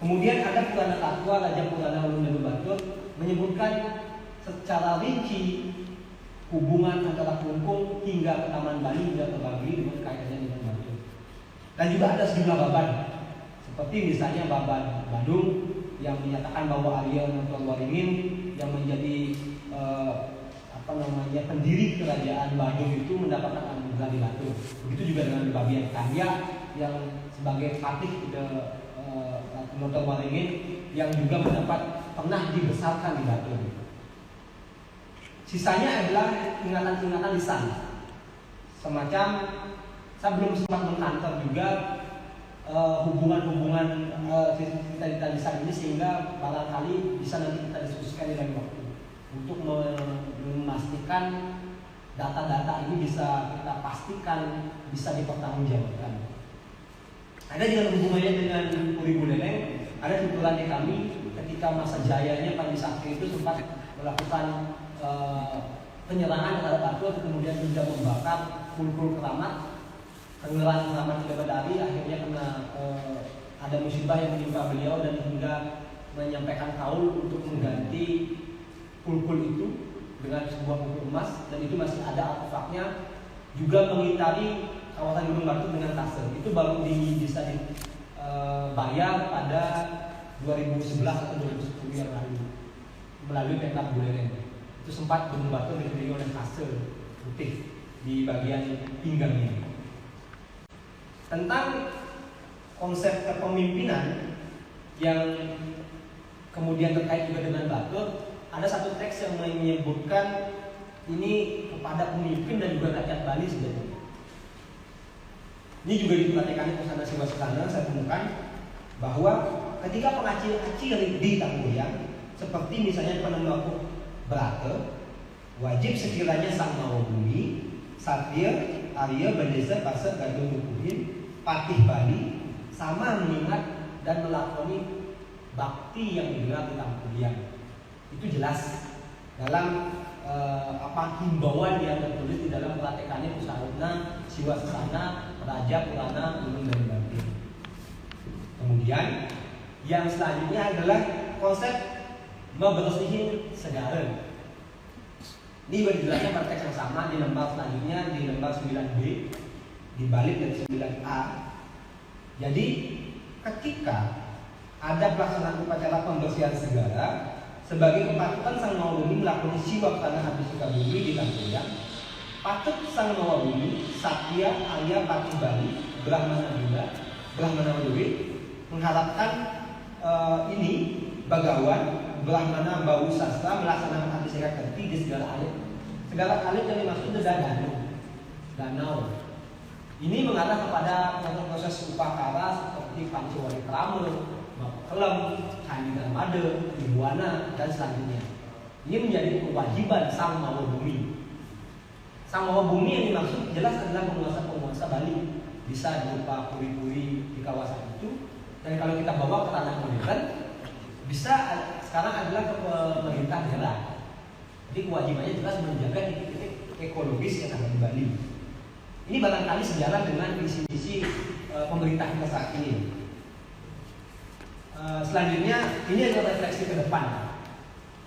Kemudian ada Purana Katua Raja Purana Ulun Batur menyebutkan secara rinci hubungan antara Kelungkung hingga ke Taman Bali hingga ke Bali dengan kaitannya dengan Batur. Dan juga ada sejumlah baban, seperti misalnya baban Badung yang menyatakan bahwa Arya Notowaringin yang menjadi pendiri kerajaan Badung itu mendapatkan anugerah di Batur. Begitu juga dengan Babian Kanya yang sebagai patih Notowaringin yang juga pernah dibesarkan di Batur. Sisanya adalah ingatan-ingatan lisan, semacam saya belum sempat mengkantor juga hubungan-hubungan cerita lisan ini, sehingga barangkali bisa nanti kita diskusikan di lain waktu untuk memastikan data-data ini bisa kita pastikan bisa dipertanggungjawabkan. Ada juga hubungannya dengan Puri Buleleng. Ada tuturan di kami ketika masa jayanya Pandi Sakti itu sempat melakukan penyerangan terhadap Batur, kemudian juga membakar kul-kul keramat, pengerahan keramat Ide Betari. Akhirnya kena ada musibah yang menimpa beliau dan hingga menyampaikan kaul untuk mengganti kul-kul itu dengan sebuah kul emas, dan itu masih ada artefaknya, juga mengitari kawasan Gunung Batur dengan tase. Itu baru bisa dibayar pada 2011 atau 2010 yang lalu melalui Pemkab Buleleng. Itu sempat Gunung Batur diberi oleh tase putih di bagian pinggangnya. Tentang konsep kepemimpinan, yang kemudian terkait juga dengan Batur, ada satu teks yang menyebutkan ini kepada pemimpin dan juga rakyat Bali sebenarnya. Ini juga diperhatikan Pusana Siwasana, saya temukan bahwa ketika pengacil-acil di Tanggoyang, seperti misalnya Panembaku Brate, wajib sekiranya sang mawa bumi, Satria, Arya, Bandesa, Pasa, Gadung, Nukuhin, Patih Bali, sama mengingat dan melakoni bakti yang digelar di Tanggoyang. Itu jelas dalam himbauan yang tertulis di dalam Pratekannya Pusana Siwasana Raja Purana Gunung dari Batin. Kemudian yang selanjutnya adalah konsep membersihin segara. Ini juga dijelaskan pada teks yang sama di lembar selanjutnya, di lembar 9B, dibalik dari 9A. Jadi ketika ada pelaksanaan upacara pembersihan segara, sebagai kepatutan sang mawa bumi melakoni siwaksana abhisika bumi di Tanggoyang, patut sang mawa bumi, Satya, Arya, Patih Bali, Brahmana Bunda, Brahmana Dewi mengharapkan ini Bagawan, Brahmana Bau Sastra melaksanakan abhisika kerti di segala alit. Segala alit yang dimaksud adalah danau. Ini mengarah kepada proses upakara seperti Pancawari Krama, Kelem, Candi Darmada, Ibuana, dan selanjutnya. Ini menjadi kewajiban sang mawa bumi. Sang mawa bumi yang dimaksud jelas adalah penguasa-penguasa Bali. Bisa berupa puri-puri di kawasan itu. Dan kalau kita bawa ke ranah modern, bisa sekarang adalah ke pemerintah daerah. Jadi kewajibannya jelas menjaga titik-titik ekologis yang ada di Bali. Ini barangkali sejalan dengan visi-misi pemerintah kita saat ini. Selanjutnya ini adalah refleksi ke depan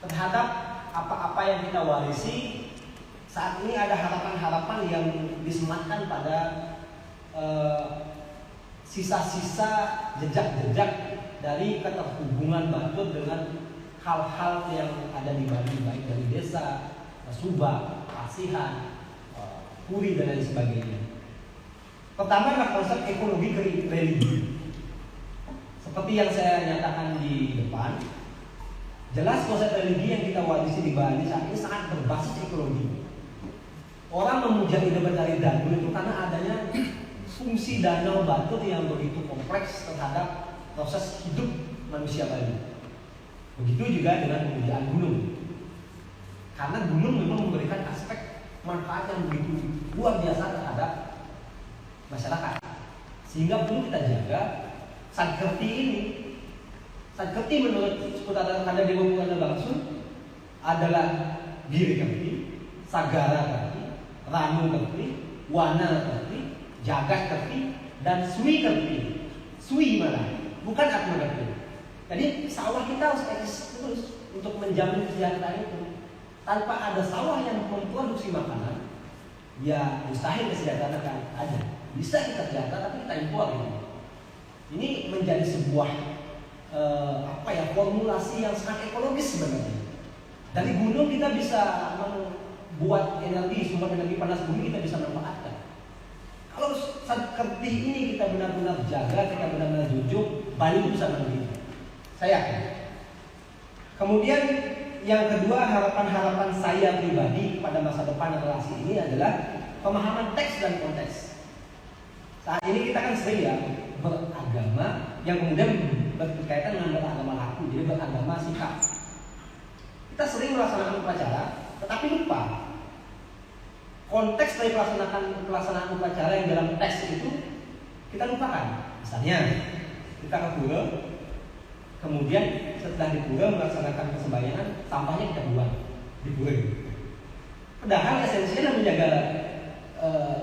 terhadap apa-apa yang kita warisi. Saat ini ada harapan-harapan yang disematkan pada sisa-sisa jejak-jejak dari keterhubungan Batur dengan hal-hal yang ada di Bali, baik dari desa, subak, pasihan, puri dan lain sebagainya. Pertama adalah konsep ekologi religi. Seperti yang saya nyatakan di depan, jelas konsep religi yang kita warisi di Bali saat ini sangat berbasis ekologi. Orang memuja ide dari danau itu karena adanya fungsi danau Batur yang begitu kompleks terhadap proses hidup manusia Bali. Begitu juga dengan pemujaan gunung. Karena gunung memang memberikan aspek manfaat yang begitu luar biasa terhadap masyarakat. Sehingga perlu kita jaga Sankerti ini. Sankerti menurut Sukutana Kanda Dewa Purana Bangsun adalah Giri Kerti, Sagara Kerti, Ranu Kerti, Wana Kerti, Jagat Kerti, dan Sui Kerti. Sui malah, bukan Atma Kerti. Jadi sawah kita harus eksis terus untuk menjamin kesejahteraan itu. Tanpa ada sawah yang memproduksi makanan, ya mustahil kesejahteraan akan ada. Bisa kita sejahtera tapi kita impor gitu. Ini menjadi sebuah formulasi yang sangat ekologis sebenarnya. Dari gunung kita bisa membuat energi, sumber energi panas bumi kita bisa manfaatkan. Kalau seperti ini kita benar-benar jaga, kita benar-benar jujur, Bali itu bisa mandiri. Saya yakin. Kemudian yang kedua, harapan-harapan saya pribadi pada masa depan relasi ini adalah pemahaman teks dan konteks. Saat ini kita kan sering ya beragama yang kemudian berkaitan dengan beragama laku, jadi beragama sikap. Kita sering melaksanakan upacara, tetapi lupa konteks dari pelaksanaan upacara yang dalam teks itu kita lupakan. Misalnya kita ke pura, kemudian setelah di pura melaksanakan kesembayangan, sampahnya kita buang di pura. Padahal esensinya menjaga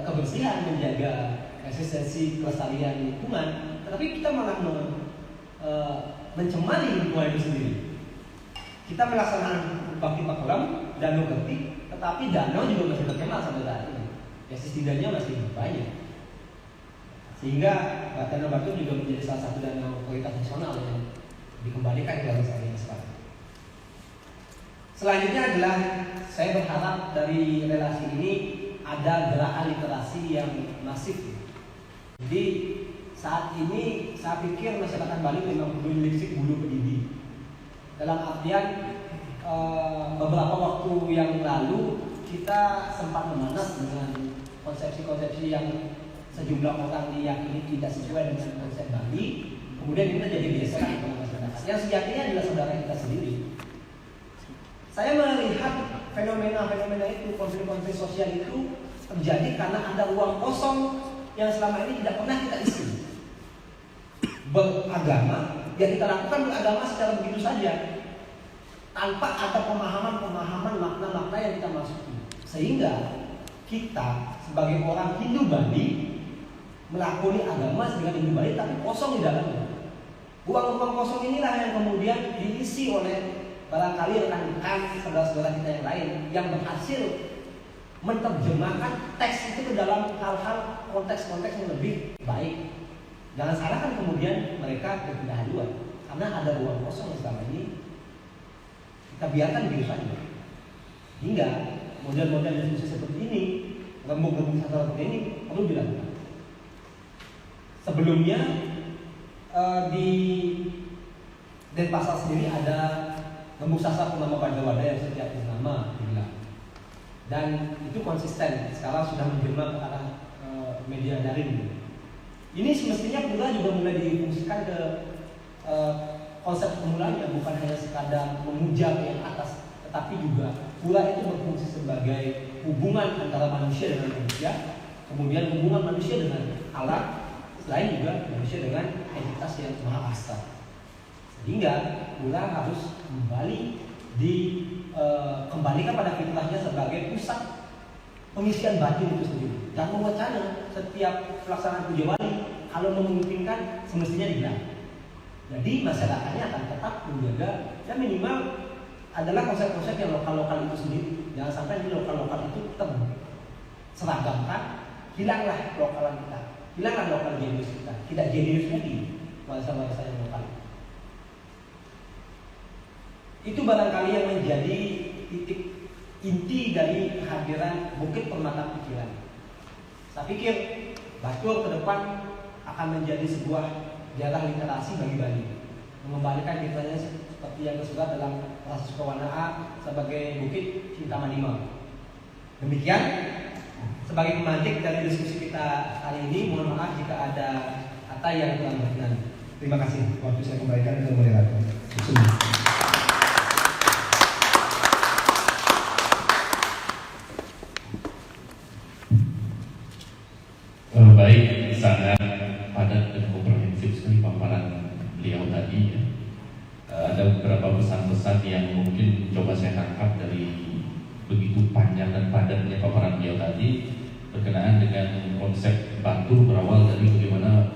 kebersihan, menjaga eksistensi kelestarian lingkungan, tetapi kita malah mencemari lingkungan itu sendiri. Kita melaksanakan bakti pakulam, danau kerti, tetapi danau juga masih terkenal sampai saat ini. Existidanya masih banyak. Sehingga Danau Batur juga menjadi salah satu danau prioritas nasional yang dikembalikan ke dalam saat ini sekarang. Selanjutnya adalah saya berharap dari relasi ini ada gerakan literasi yang masif. Jadi saat ini saya pikir masyarakat Bali memang memiliki bulu pedidi. Dalam artian beberapa waktu yang lalu kita sempat memanas dengan konsepsi-konsepsi yang sejumlah orang diyakini tidak sesuai dengan konsep Bali. Kemudian kita jadi geseran kepada masyarakat yang sejatinya adalah saudara kita sendiri. Saya melihat fenomena-fenomena itu, konflik-konflik sosial itu terjadi karena ada ruang kosong yang selama ini tidak pernah kita isi. Beragama, yang kita lakukan beragama secara begitu saja, tanpa ada pemahaman-pemahaman makna-makna yang kita masuki. Sehingga kita sebagai orang Hindu Bali melakoni agama dengan Hindu Bali tapi kosong di dalamnya. Ruang-ruang kosong inilah yang kemudian diisi oleh barangkali rekan-rekan saudara-saudara kita yang lain yang berhasil menerjemahkan teks itu ke dalam hal-hal konteks-konteks yang lebih baik. Jangan salahkan kemudian mereka berpindah haluan karena ada ruang kosong yang selama ini kita biarkan begitu saja. Hingga model-model diskusi seperti ini, rembuk-rembuk sastra seperti ini perlu dilakukan. Sebelumnya di Denpasar sendiri ada rembuk sastra bernama Bajawada yang setiap nama dibilang. Dan itu konsisten, sekarang sudah menjelma ke arah media daring. Ini semestinya pula juga mulai difungsikan ke konsep pemulanya, bukan hanya sekadar memuja ke yang atas, tetapi juga pula itu berfungsi sebagai hubungan antara manusia dengan manusia, kemudian hubungan manusia dengan alam, selain juga manusia dengan entitas yang maha asa. Sehingga pula harus kembali kembalikan pada fitrahnya sebagai pusat pengisian batin itu sendiri. Dan mewacana setiap pelaksanaan puja wali kalau memungkinkan semestinya digelar. Jadi masyarakatnya akan tetap menjaga ya minimal adalah konsep-konsep yang lokal-lokal itu sendiri. Jangan sampai di lokal-lokal itu terseragamkan, hilanglah lokalan kita, hilanglah lokal jenius kita, tidak jenius lagi bahasa-bahasa yang lokal. Itu barangkali yang menjadi titik inti dari kehadiran Bukit Permata Pikiran. Saya pikir Batur ke depan akan menjadi sebuah jarah literasi bagi Bali, mengembalikan kitanya seperti yang tersurat dalam Rasa Sukawanaa sebagai Bukit Cinta Manima. Demikian sebagai pemantik dari diskusi kita hari ini. Mohon maaf jika ada kata yang kurang berkenan. Terima kasih. Waktu saya kembalikan ke moderator. Baik, sangat padat dan komprehensif sekali paparan beliau tadi. Ada beberapa pesan-pesan yang mungkin coba saya tangkap dari begitu panjang dan padatnya paparan beliau tadi berkenaan dengan konsep Batur berawal dari bagaimana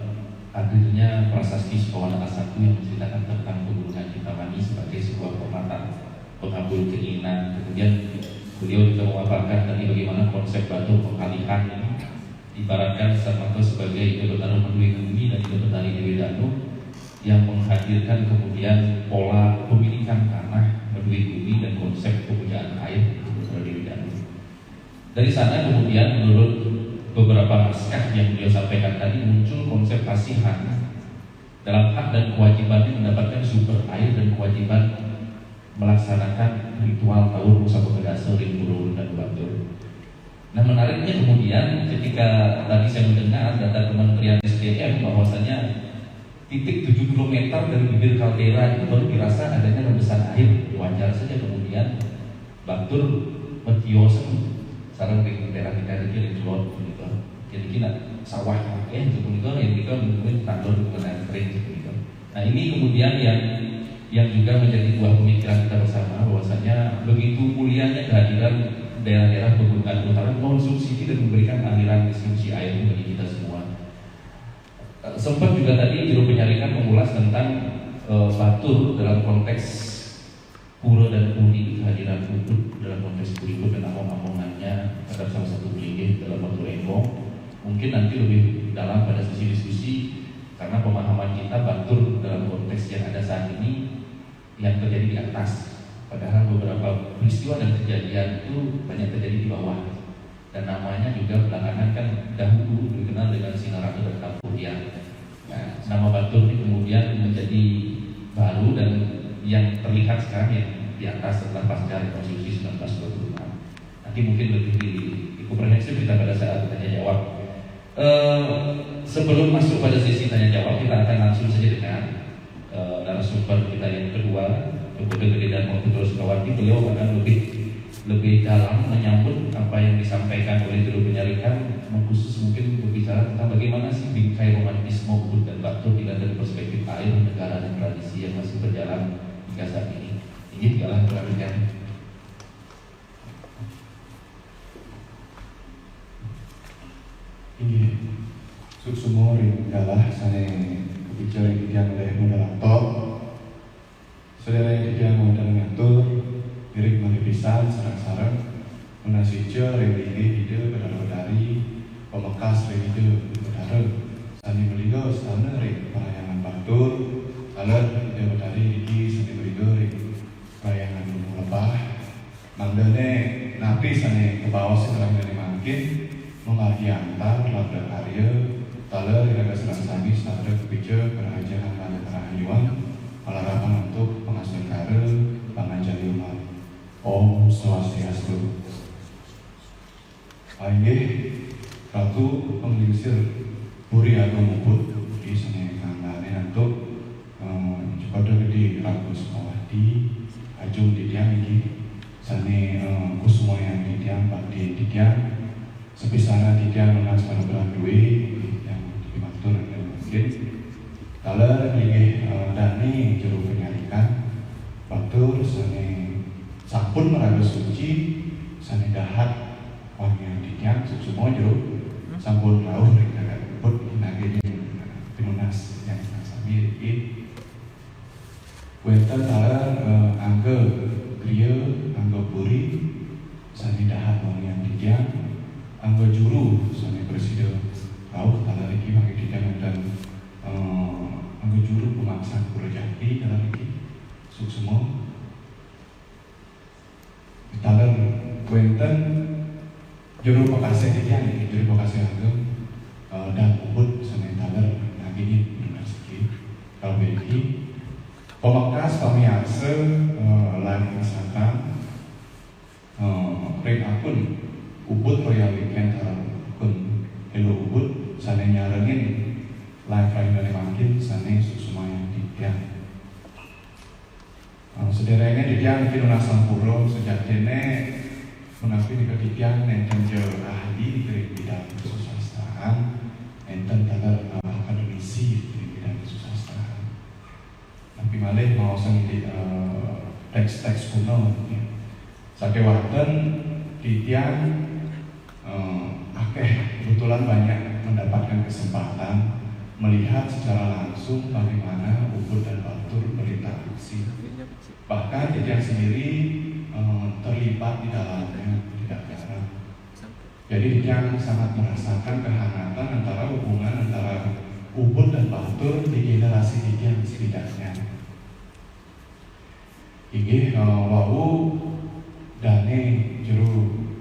hadirnya prasasti Sukawanaa I yang menceritakan tentang pegunungan Kintamani sebagai sebuah permata pengabul keinginan. Kemudian beliau juga memaparkan tadi bagaimana konsep Batur pengalihan ibaratkan Sarmanto sebagai Betari Medui Bumi dan juga Betari Dewi Danu yang menghadirkan kemudian pola pemilikan tanah Medui Bumi dan konsep pemujaan air Betari Dewi Danu. Dari sana kemudian menurut beberapa naskah yang beliau sampaikan tadi muncul konsep kasihan dalam hak dan kewajibannya mendapatkan sumber air dan kewajiban melaksanakan ritual tahun Musa Pegasa Ringgurul dan Batur. Nah menariknya kemudian ketika tadi saya mendengar data Kementerian SDM bahwasanya titik 7 km dari bibir kaldera itu baru dirasa adanya rembesan air. Wajar saja kemudian Batur Metiosen sarang di daerah kita itu di Pulau gitu. Jadi kita sawah gitu yang kita mungkin tandur dengan kering gitu. Nah ini kemudian yang juga menjadi buah pemikiran kita bersama bahwasanya begitu mulianya kehadiran daerah-daerah pegunungan utara mensubsidi dan memberikan aliran distribusi air bagi kita semua. Sempat juga tadi juru penyaringan mengulas tentang Batur dalam konteks pura dan puri, kehadiran Ubud dalam konteks puri dan among-amongannya terhadap salah satu belinggih dalam Batur Enggong. Mungkin nanti lebih dalam pada sesi diskusi karena pemahaman kita Batur dalam konteks yang ada saat ini yang terjadi di atas. Padahal beberapa peristiwa dan kejadian itu banyak terjadi di bawah. Dan namanya juga belakangan kan dahulu dikenal dengan Sinaratu dan Kampuhian. nama Batur ini kemudian menjadi baru dan yang terlihat sekarang yang di atas setelah pasca rekonstruksi 1926. Nanti mungkin lebih komprehensif kita pada saat tanya jawab. Sebelum masuk pada sesi tanya jawab, kita akan langsung saja dengan narasumber kita yang kedua, Dr. Gede Darmo Putra Sukawati. Beliau akan lebih dalam menyambut apa yang disampaikan oleh Dirut Penyelidikan, khusus mungkin berbicara tentang bagaimana sih bingkai romantisme Ubud dan Batur dilihat dari perspektif air, negara dan tradisi yang masih berjalan hingga saat ini. Ini adalah perhatian. Ini suksumur yang galah sana kebicara yang didiam oleh moderator, saudara yang didiam modal ngatur diri kembali pisan sarang-sarang menasijar yang ini ide dari pemekas yang ide bedara sani meligo sana ring perayangan Batur alat ide dari ini sani meligo ring perayangan gunung lebah mandane napi sani ke bawah sekarang dari makin membagi antar labda karya taler iraga serang sami sadar kebicara kerajaan pada kerajaan olahraga untuk pengasuhan kare panganjali umat. Om Swastiastu. Aye Ratu Penglingsir Puri Agung Ubud di sini kanggane untuk pada gede Ratu Sukawati Ajung Didiang ini sani kusuma yang Didiang Bakti Didiang sepisana Didiang menas pada beran duwe yang dimatur dan mungkin kalau ini Dani juru penyalikan Batur sani sampun meraga suci sani dahat wangi Didiang semua juru sampun rauh dengan Ubud nage timunas yang sami iki kuenta tala angge griya angge puri sani dahat wangi Didiang angge juru sani presiden rauh tala iki wangi Didiang dan angge juru pemaksaan Purajati tala iki semua taler kuenten juru pekasih Didiang juru pekasih ageng dan Ubud sana taler lagi ini universiti kalau begini pemekas pamiarsa lain misalkan ring akun Ubud Royal Weekend akun Hello Ubud sana nyarengin live dari makin sana susumaya Didiang sederhana Didiang Kiruna Sampuro sejatinya menapi di Didiang nenten jauh ahli di bidang kesusastraan nenten tagar akademisi di bidang kesusastraan tapi malah mau sengit teks-teks kuno sakewaten Didiang akeh kebetulan banyak mendapatkan kesempatan melihat secara langsung bagaimana Ubud dan Batur berinteraksi. Bahkan Didiang sendiri terlibat di dalamnya tidak jarang. Jadi Didiang sangat merasakan kehangatan antara hubungan antara Ubud dan Batur di generasi Didiang setidaknya. Ini wau dane juru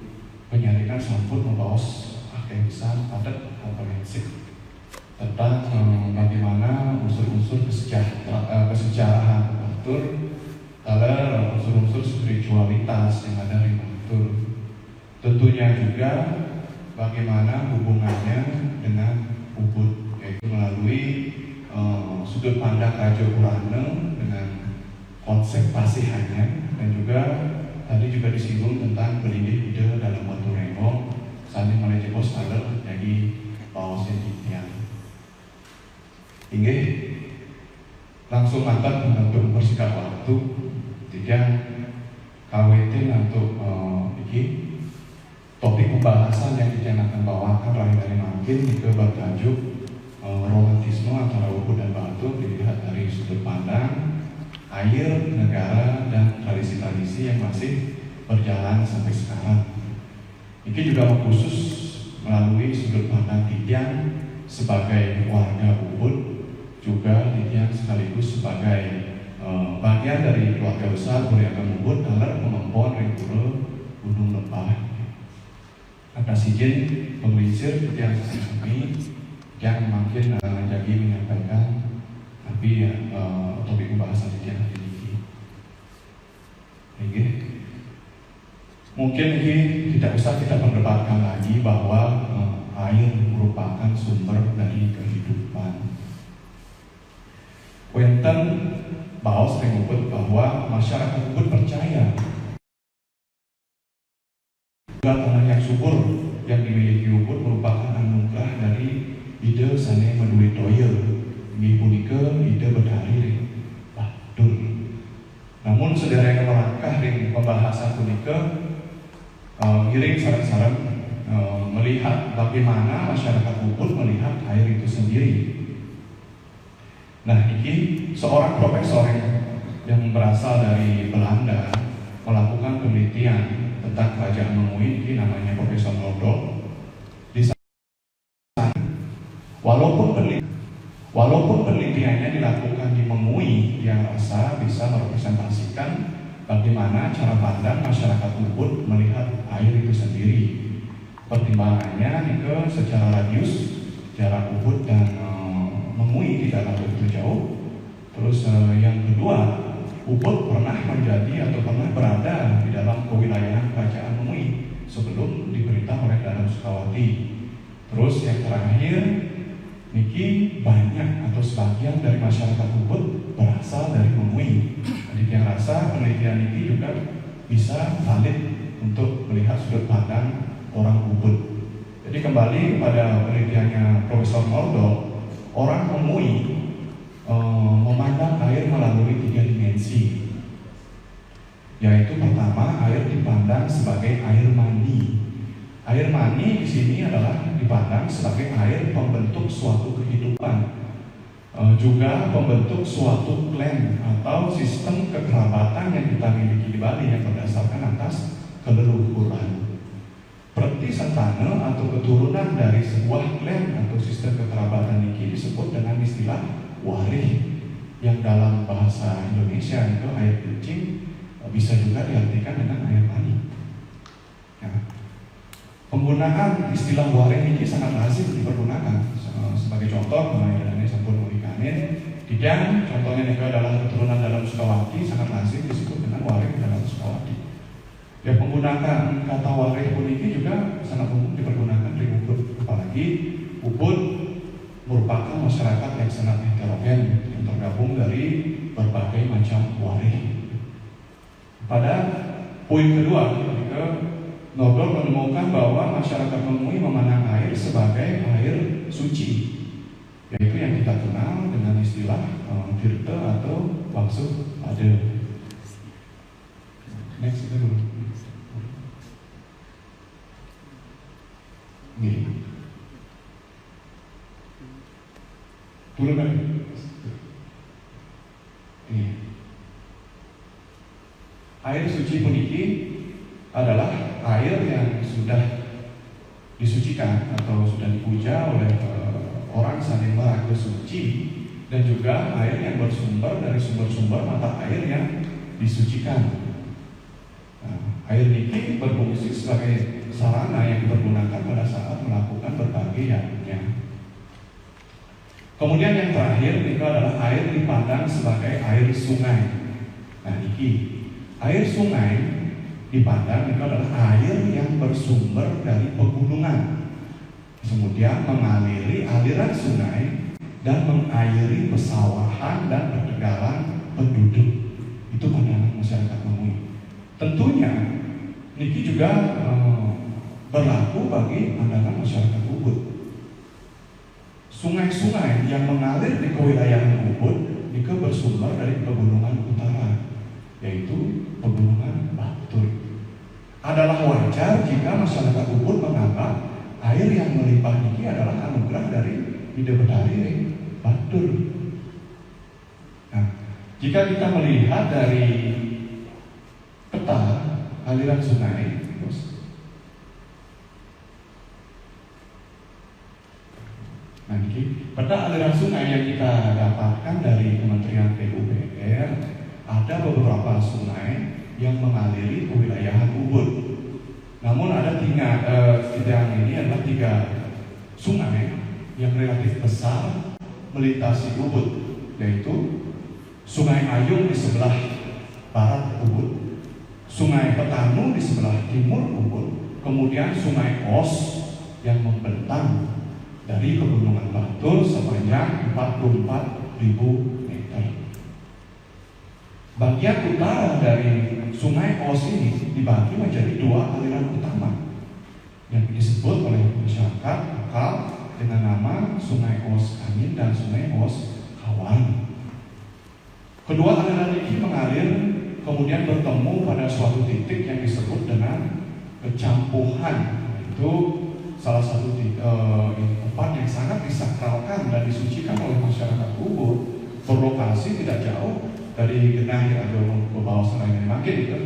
penyelidikan sampun membawas akeh besar padat komprehensif tentang bagaimana unsur-unsur kesejarahan Batur, taler unsur-unsur spiritualitas yang ada di Batur. Tentunya juga bagaimana hubungannya dengan Ubud, yaitu melalui sudut pandang Raja Urane dengan konsep pasihannya dan juga tadi juga disinggung tentang berlindih ide dalam Batu Remo saling menejebos taler jadi pausnya Didiang. Hingga langsung mantap untuk mempersingkat waktu Didiang KWT untuk topik pembahasan yang Didiang akan bawakan dari makin itu bertajuk romantisme antara Ubud dan Batur dilihat dari sudut pandang air, negara, dan tradisi-tradisi yang masih berjalan sampai sekarang. Ini juga khusus melalui sudut pandang Didiang sebagai warga Ubud, juga Didiang sekaligus sebagai bagian dari keluarga besar Puri Ageng Ubud dalam pemempon Ringpura Gunung Lebah. Atas izin penglingsir Didiang kami yang makin menjadi menyampaikan topik pembahasan titian hari ini. Oke. Mungkin ini tidak usah kita perdebatkan lagi bahwa air merupakan sumber dari kehidupan. Wenten bahwa sering menyebut bahwa masyarakat Ubud percaya tanah yang subur yang dimiliki Ubud merupakan anugerah dari ide sane menduwe doya, inggih punika ide bedari batur. Namun sederhana melangkah di pembahasan punika ngiring sarang-sarang melihat bagaimana masyarakat Ubud melihat air itu sendiri. Nah, ini seorang profesor yang berasal dari Belanda melakukan penelitian tentang kerajaan Mengui, ini namanya Profesor Noldor. Di sana, walaupun penelitiannya dilakukan di Mengui, dia rasa bisa merepresentasikan bagaimana cara pandang masyarakat Ubud melihat air itu sendiri. Pertimbangannya nika secara radius jarak Ubud dan Mengui tidak begitu jauh. Terus yang kedua, Ubud pernah menjadi atau pernah berada di dalam kewilayahan kerajaan Mengui sebelum diperintah oleh Danau Sukawati. Terus yang terakhir, niki banyak atau sebagian dari masyarakat Ubud berasal dari Mengui. Jadi yang rasa penelitian ini juga bisa valid untuk melihat sudut pandang orang Ubud. Jadi kembali kepada penelitiannya Profesor Noldor, orang Mengui memandang air melalui 3 dimensi, yaitu pertama air dipandang sebagai air mani. Air mani di sini adalah dipandang sebagai air pembentuk suatu kehidupan, juga pembentuk suatu klan atau sistem kekerabatan yang kita miliki di Bali yang berdasarkan atas keleluhuran. Berarti sentana atau keturunan dari sebuah klan atau sistem kekerabatan ini disebut dengan istilah warih, yang dalam bahasa Indonesia itu air kencing, bisa juga diartikan dengan air mani. Ya. Penggunaan istilah warih ini sangat lazim dipergunakan. Sebagai contoh, mengenai sampun mulikanin, tidak contohnya ini adalah keturunan dalam Sukawati, sangat lazim disebut dengan warih dalam Sukawati. Ya, penggunaan kata warih pun ini juga sangat umum dipergunakan di Ubud, apalagi Ubud merupakan masyarakat yang sangat heterogen yang tergabung dari berbagai macam warih. Pada poin kedua, ketika Noldor menemukan bahwa masyarakat Mengui memandang air sebagai air suci, yaitu yang kita kenal dengan istilah tirta atau maksud ada. Next itu dulu. Nih. Turun kan? Ini. Air suci puniki adalah air yang sudah disucikan atau sudah dipuja oleh orang saling meragu suci, dan juga air yang bersumber dari sumber-sumber mata air yang disucikan. Nah, air ini berfungsi sebagai sarana yang dipergunakan pada saat melakukan berbagai yaknya. Kemudian yang terakhir itu adalah air dipandang sebagai air sungai. Nah, ini air sungai dipandang itu adalah air yang bersumber dari pegunungan, kemudian mengaliri aliran sungai dan mengairi pesawahan dan pertegalan penduduk. Itu pandangan masyarakat Mengui. Tentunya niki juga berlaku bagi pandangan masyarakat Ubud. Sungai-sungai yang mengalir di kewilayahan Ubud niki bersumber dari pegunungan utara, yaitu pegunungan Batur. Adalah wajar jika masyarakat Ubud menganggap air yang melimpah niki adalah anugerah dari Bidadari Batur. Nah, jika kita melihat dari peta aliran sungai, nah, ini peta aliran sungai yang kita dapatkan dari Kementerian PUPR, ada beberapa sungai yang mengaliri kewilayahan Ubud. Namun ada ini adalah 3 sungai yang relatif besar melintasi Ubud. yaitu Sungai Ayung di sebelah barat Ubud, Sungai Petanu di sebelah timur Ubud, kemudian Sungai Os yang membentang dari Pegunungan Batur sepanjang 44.000 meter. Bagian utara dari Sungai Os ini dibagi menjadi dua aliran utama yang disebut oleh masyarakat lokal dengan nama Sungai Os Angin dan Sungai Os Kawan. Kedua aliran ini mengalir kemudian bertemu pada suatu titik yang disebut dengan Kecampuhan. Itu salah satu tempat yang sangat disakralkan dan disucikan oleh masyarakat Ubud, berlokasi tidak jauh dari Genah atau Bebau Serangin Makin itu.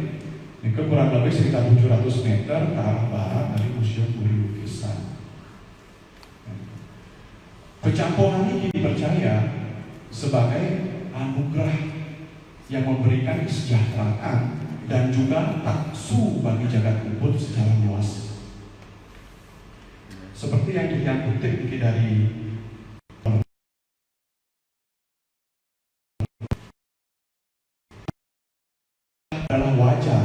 Itu kurang lebih sekitar 700 meter ke arah barat dari Museum Puri Lukisan. Kecampuhan ini dipercaya sebagai anugerah yang memberikan kesejahteraan dan juga taksu bagi jagat Ubud secara luas. Seperti yang kita kutip dari adalah wajar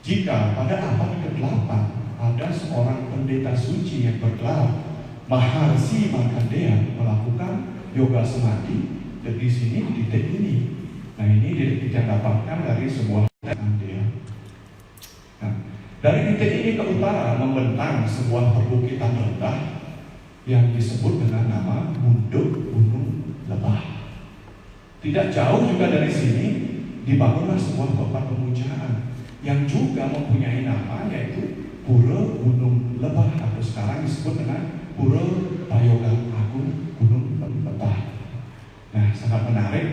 jika pada abad ke-8 ada seorang pendeta suci yang bergelar Maharsi Markandeya melakukan yoga samadhi di sini di titik ini. Nah, ini kita dapatkan dari sebuah Markandeya. Nah, dari titik ini ke utara membentang sebuah perbukitan rendah yang disebut dengan nama Munduk Gunung Lebah. Tidak jauh juga dari sini dibangunlah sebuah tempat pemujaan yang juga mempunyai nama, yaitu Pura Gunung Lebah atau sekarang disebut dengan Pura Prayoga Agung Gunung Lebah. Nah, sangat menarik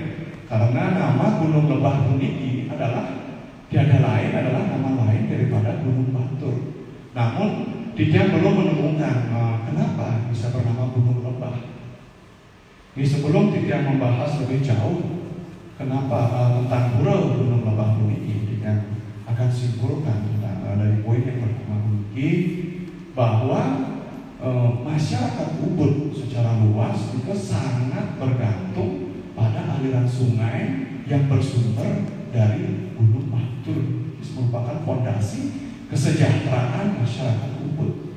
karena nama Gunung Lebah ini adalah tiada lain adalah nama lain daripada Gunung Batur. Namun dia belum menemukan kenapa bisa bernama Gunung Lebah. Ini sebelum dia membahas lebih jauh kenapa tentang Pura Gunung Lebah ini, dia akan simpulkan dari poin yang pertama ini bahwa masyarakat Ubud secara luas itu sangat bergantung pada aliran sungai yang bersumber dari Gunung Batur. Ini merupakan fondasi kesejahteraan masyarakat Ubud.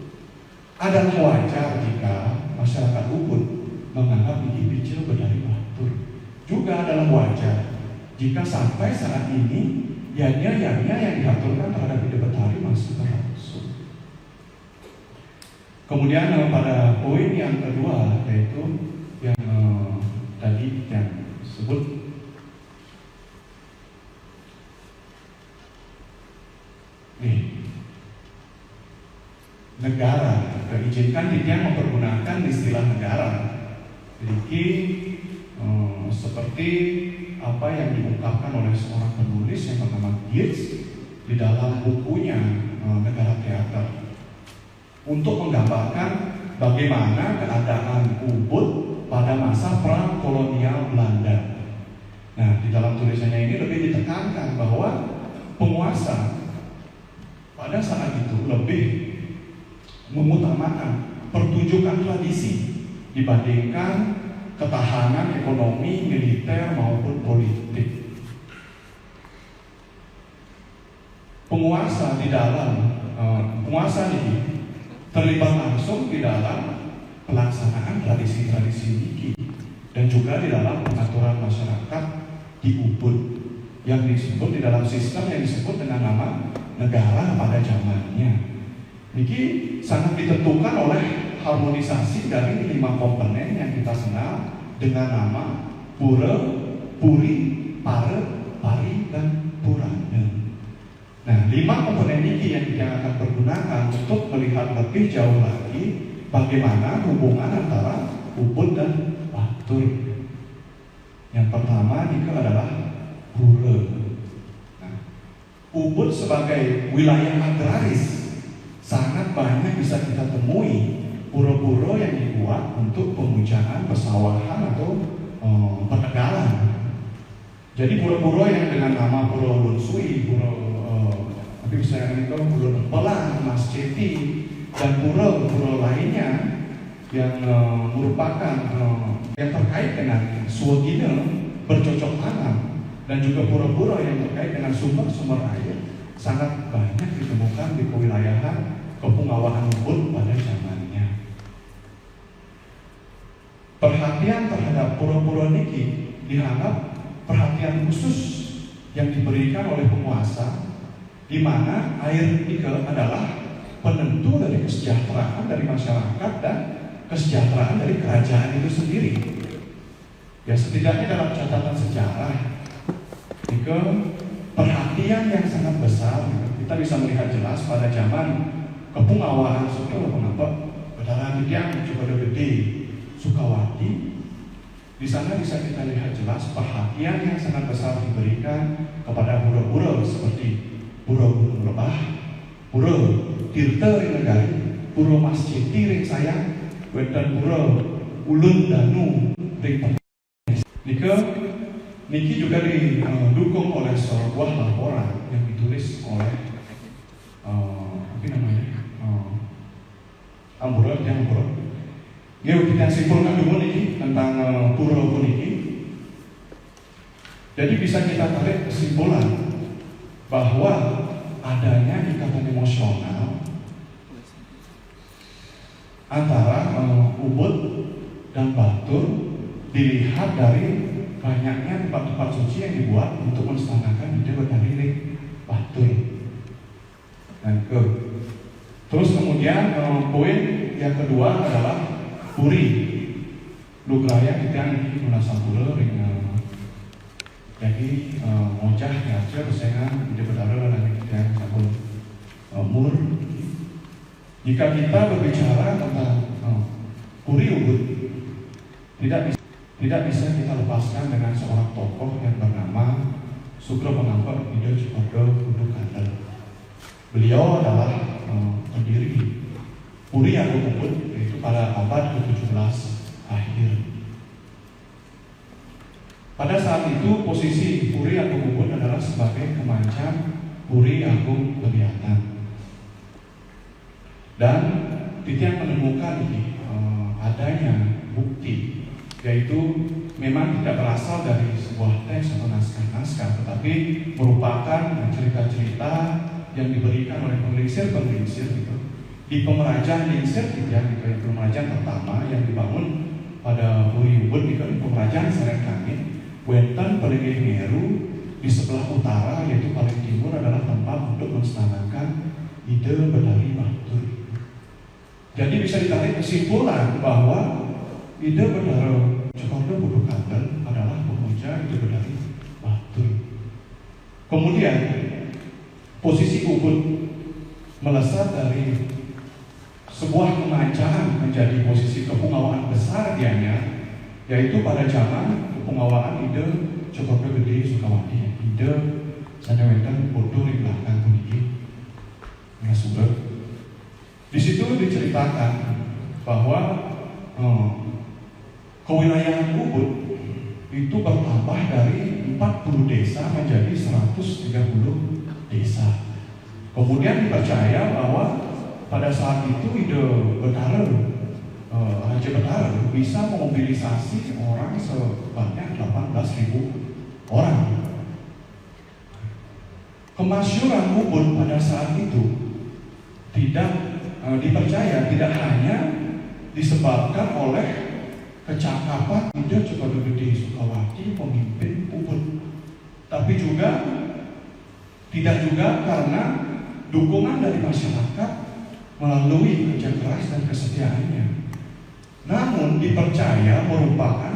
Adalah wajar jika masyarakat Ubud menganggap Gigi Picil dari Batur. Juga adalah wajar jika sampai saat ini yang diaturkan terhadap hidup Betari masih berlangsung. Kemudian pada poin yang kedua, yaitu yang tadi yang disebut negara. Diizinkan dia mempergunakan istilah negara. Jadi seperti apa yang diungkapkan oleh seorang penulis yang bernama Geertz di dalam bukunya Negara Teater, untuk menggambarkan bagaimana keadaan Ubud pada masa perang kolonial Belanda. Nah, di dalam tulisannya ini lebih ditekankan bahwa penguasa pada saat itu lebih mengutamakan pertunjukan tradisi dibandingkan ketahanan ekonomi, militer maupun politik. Penguasa ini terlibat langsung di dalam pelaksanaan tradisi-tradisi Niki dan juga di dalam pengaturan masyarakat di Ubud yang disebut di dalam sistem yang disebut dengan nama negara pada zamannya. Niki sangat ditentukan oleh harmonisasi dari 5 komponen yang kita kenal dengan nama Pura, Puri, Pare, Pari, dan Purana. Nah, 5 komponen ini yang kita akan pergunakan untuk melihat lebih jauh lagi bagaimana hubungan antara Ubud dan Batur. Yang pertama itu adalah Pura. Nah, Ubud sebagai wilayah agraris sangat banyak bisa kita temui pura-pura yang dibuat untuk pemujaan pesawahan atau penegalan. Jadi pura-pura yang dengan nama Pura Lunsui, tapi bisa itu Pura Pelang, Mas Ceti, dan pura-pura lainnya yang merupakan yang terkait dengan suwegine bercocok tanam dan juga pura-pura yang terkait dengan sumber-sumber air sangat banyak ditemukan di kewilayahan Kepungawahan Ubud pada zamannya. Perhatian terhadap pura-pura niki dianggap perhatian khusus yang diberikan oleh penguasa, di mana air nike adalah penentu dari kesejahteraan dari masyarakat dan kesejahteraan dari kerajaan itu sendiri. Ya, setidaknya dalam catatan sejarah, nike perhatian yang sangat besar. Kita bisa melihat jelas pada zaman Kepungawahan Sugeng mengapa Bedara Tidiang Cokodo Gede Sukawati. Di sana bisa kita lihat jelas perhatian yang sangat besar diberikan kepada pura-pura seperti Pura Gunung Lebah, Pura Tirta Ring Negari, Pura Masjid Ring Sayang, dan Pura Ulun Danu Ring Niki juga didukung oleh sebuah laporan yang ditulis oleh Ambura. Ya, kita simpulkan dulu niki tentang pura niki. Jadi bisa kita tarik kesimpulan bahwa adanya ikatan emosional antara Ubud dan Batur dilihat dari banyaknya tempat-tempat suci yang dibuat untuk menstanakan ide Betari Batur. Dan terus kemudian poin yang kedua adalah Puri Lugraya kita ini Munasabura dengan jadi mocah ngaca persaingan ide Betara dan kita sabun mur. Jika kita berbicara tentang Puri Ubud, tidak bisa kita lepaskan dengan seorang tokoh yang bernama Sugro Pengangkot Ida Cokodo Kudu Kandel. Beliau adalah pendiri Puri Agung Ubud, yaitu pada abad ke-17 akhir. Pada saat itu posisi Puri Agung Ubud adalah sebagai kemancan Puri Agung Lewiatan. Dan Titian menemukan adanya bukti, yaitu memang tidak berasal dari sebuah teks atau naskah-naskah, tetapi merupakan cerita-cerita yang diberikan oleh penglingsir gitu. Di Pemerajaan Lingsir Titian, di Pemerajaan pertama yang dibangun pada Puri Ubud, di Pemerajaan Sarengkangin, Wenten Pelinggih Meru di sebelah utara, yaitu paling timur adalah tempat untuk menstanakan ide Betari Batur. Jadi bisa ditarik kesimpulan bahwa ide Betara Cokodo Kudu Kandel adalah pemuja ide Betari Batur. Kemudian posisi Ubud melesat dari sebuah kemancangan menjadi posisi kepungawaan besar dianya, yaitu pada zaman kepungawaan ide Cokodo Gede Sukawati, ide Sadewetan Bodo di belakang kuniki Ngasuber. Di situ diceritakan bahwa kewilayahan Ubud itu bertambah dari 40 desa menjadi 130 desa. Kemudian dipercaya bahwa pada saat itu ide Betara, Raja Betara bisa memobilisasi orang sebanyak 18.000 orang. Kemasyuran Ubud pada saat itu tidak dipercaya tidak hanya disebabkan oleh kecakapan ide Cokodo Gede Sukawati pemimpin Ubud, tapi juga tidak juga karena dukungan dari masyarakat melalui kerja keras dan kesetiaannya, namun dipercaya merupakan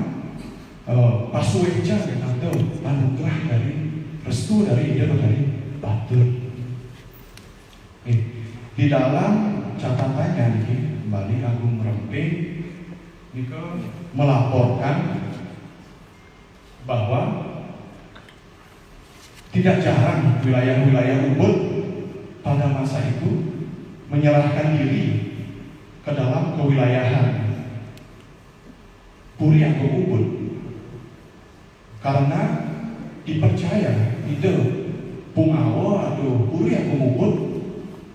pasueja atau anugerah dari restu dari ide Betari Batur. Di dalam catatannya ini Bali Agung Rempe melaporkan bahwa tidak jarang wilayah-wilayah Ubud pada masa itu menyerahkan diri ke dalam kewilayahan Puri Agung Ubud karena dipercaya ide Pungawa atau Puri Agung Ubud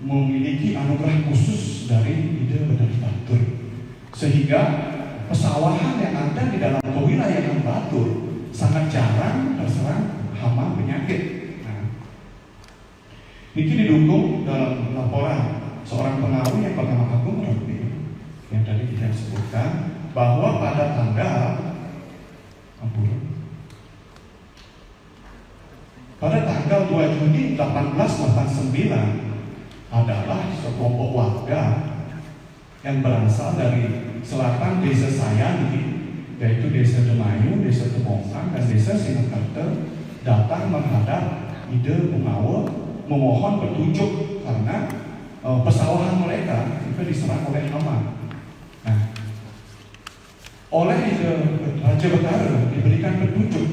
memiliki anugerah khusus dari ide Betari Batur. sehingga pesawahan yang ada di dalam kewilayahan Batur sangat jarang terserang hama penyakit. Nah, ini didukung dalam laporan seorang pengawi yang bernama Agung Robi yang tadi kita sebutkan bahwa pada tanggal 2 Juni 1889 adalah sekelompok warga yang berasal dari selatan desa Sayani, yaitu desa Demayu, desa Tebongkang, dan desa Singakarte datang menghadap Ide Bungawa memohon petunjuk karena pesawahan mereka juga diserang oleh hama. Nah, oleh Ide Raja Betara diberikan petunjuk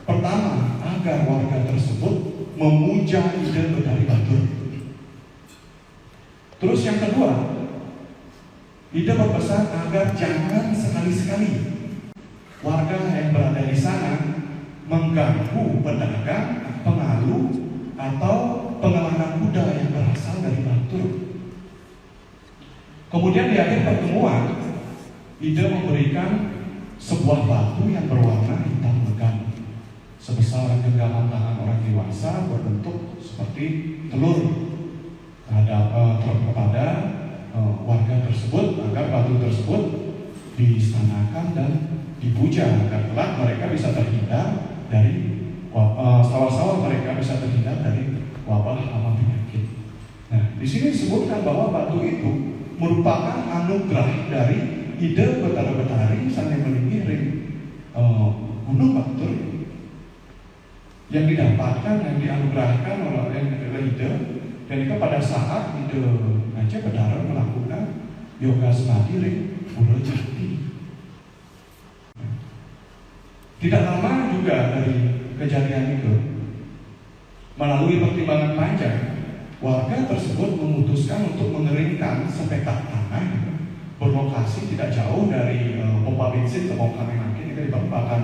pertama agar warga tersebut memuja Ide Betari Batur. Terus yang kedua, Ida berpesan agar jangan sekali-sekali warga yang berada di sana mengganggu pedagang, pengalu, atau pengelana kuda yang berasal dari Batur. Kemudian di akhir pertemuan, Ida memberikan sebuah batu yang berwarna hitam legam sebesar genggaman tangan orang dewasa berbentuk seperti telur kepada warga tersebut agar batu tersebut disanakan dan dipuja agar kelak mereka bisa terhindar dari sawah-sawah mereka bisa terhindar dari wabah hama penyakit. Nah, di sini disebutkan bahwa batu itu merupakan anugerah dari Ide Betara Betari sang mengiring Gunung Batur yang didapatkan yang dianugerahkan oleh Ide. Dan itu pada saat Ide Raja Betara melakukan yoga semadi Pura Jati. Tidak lama juga dari kejadian itu, melalui pertimbangan panjang, warga tersebut memutuskan untuk mengeringkan sepetak tanah berlokasi tidak jauh dari pompa bensin Tebongkang yang nanti di Balikpapan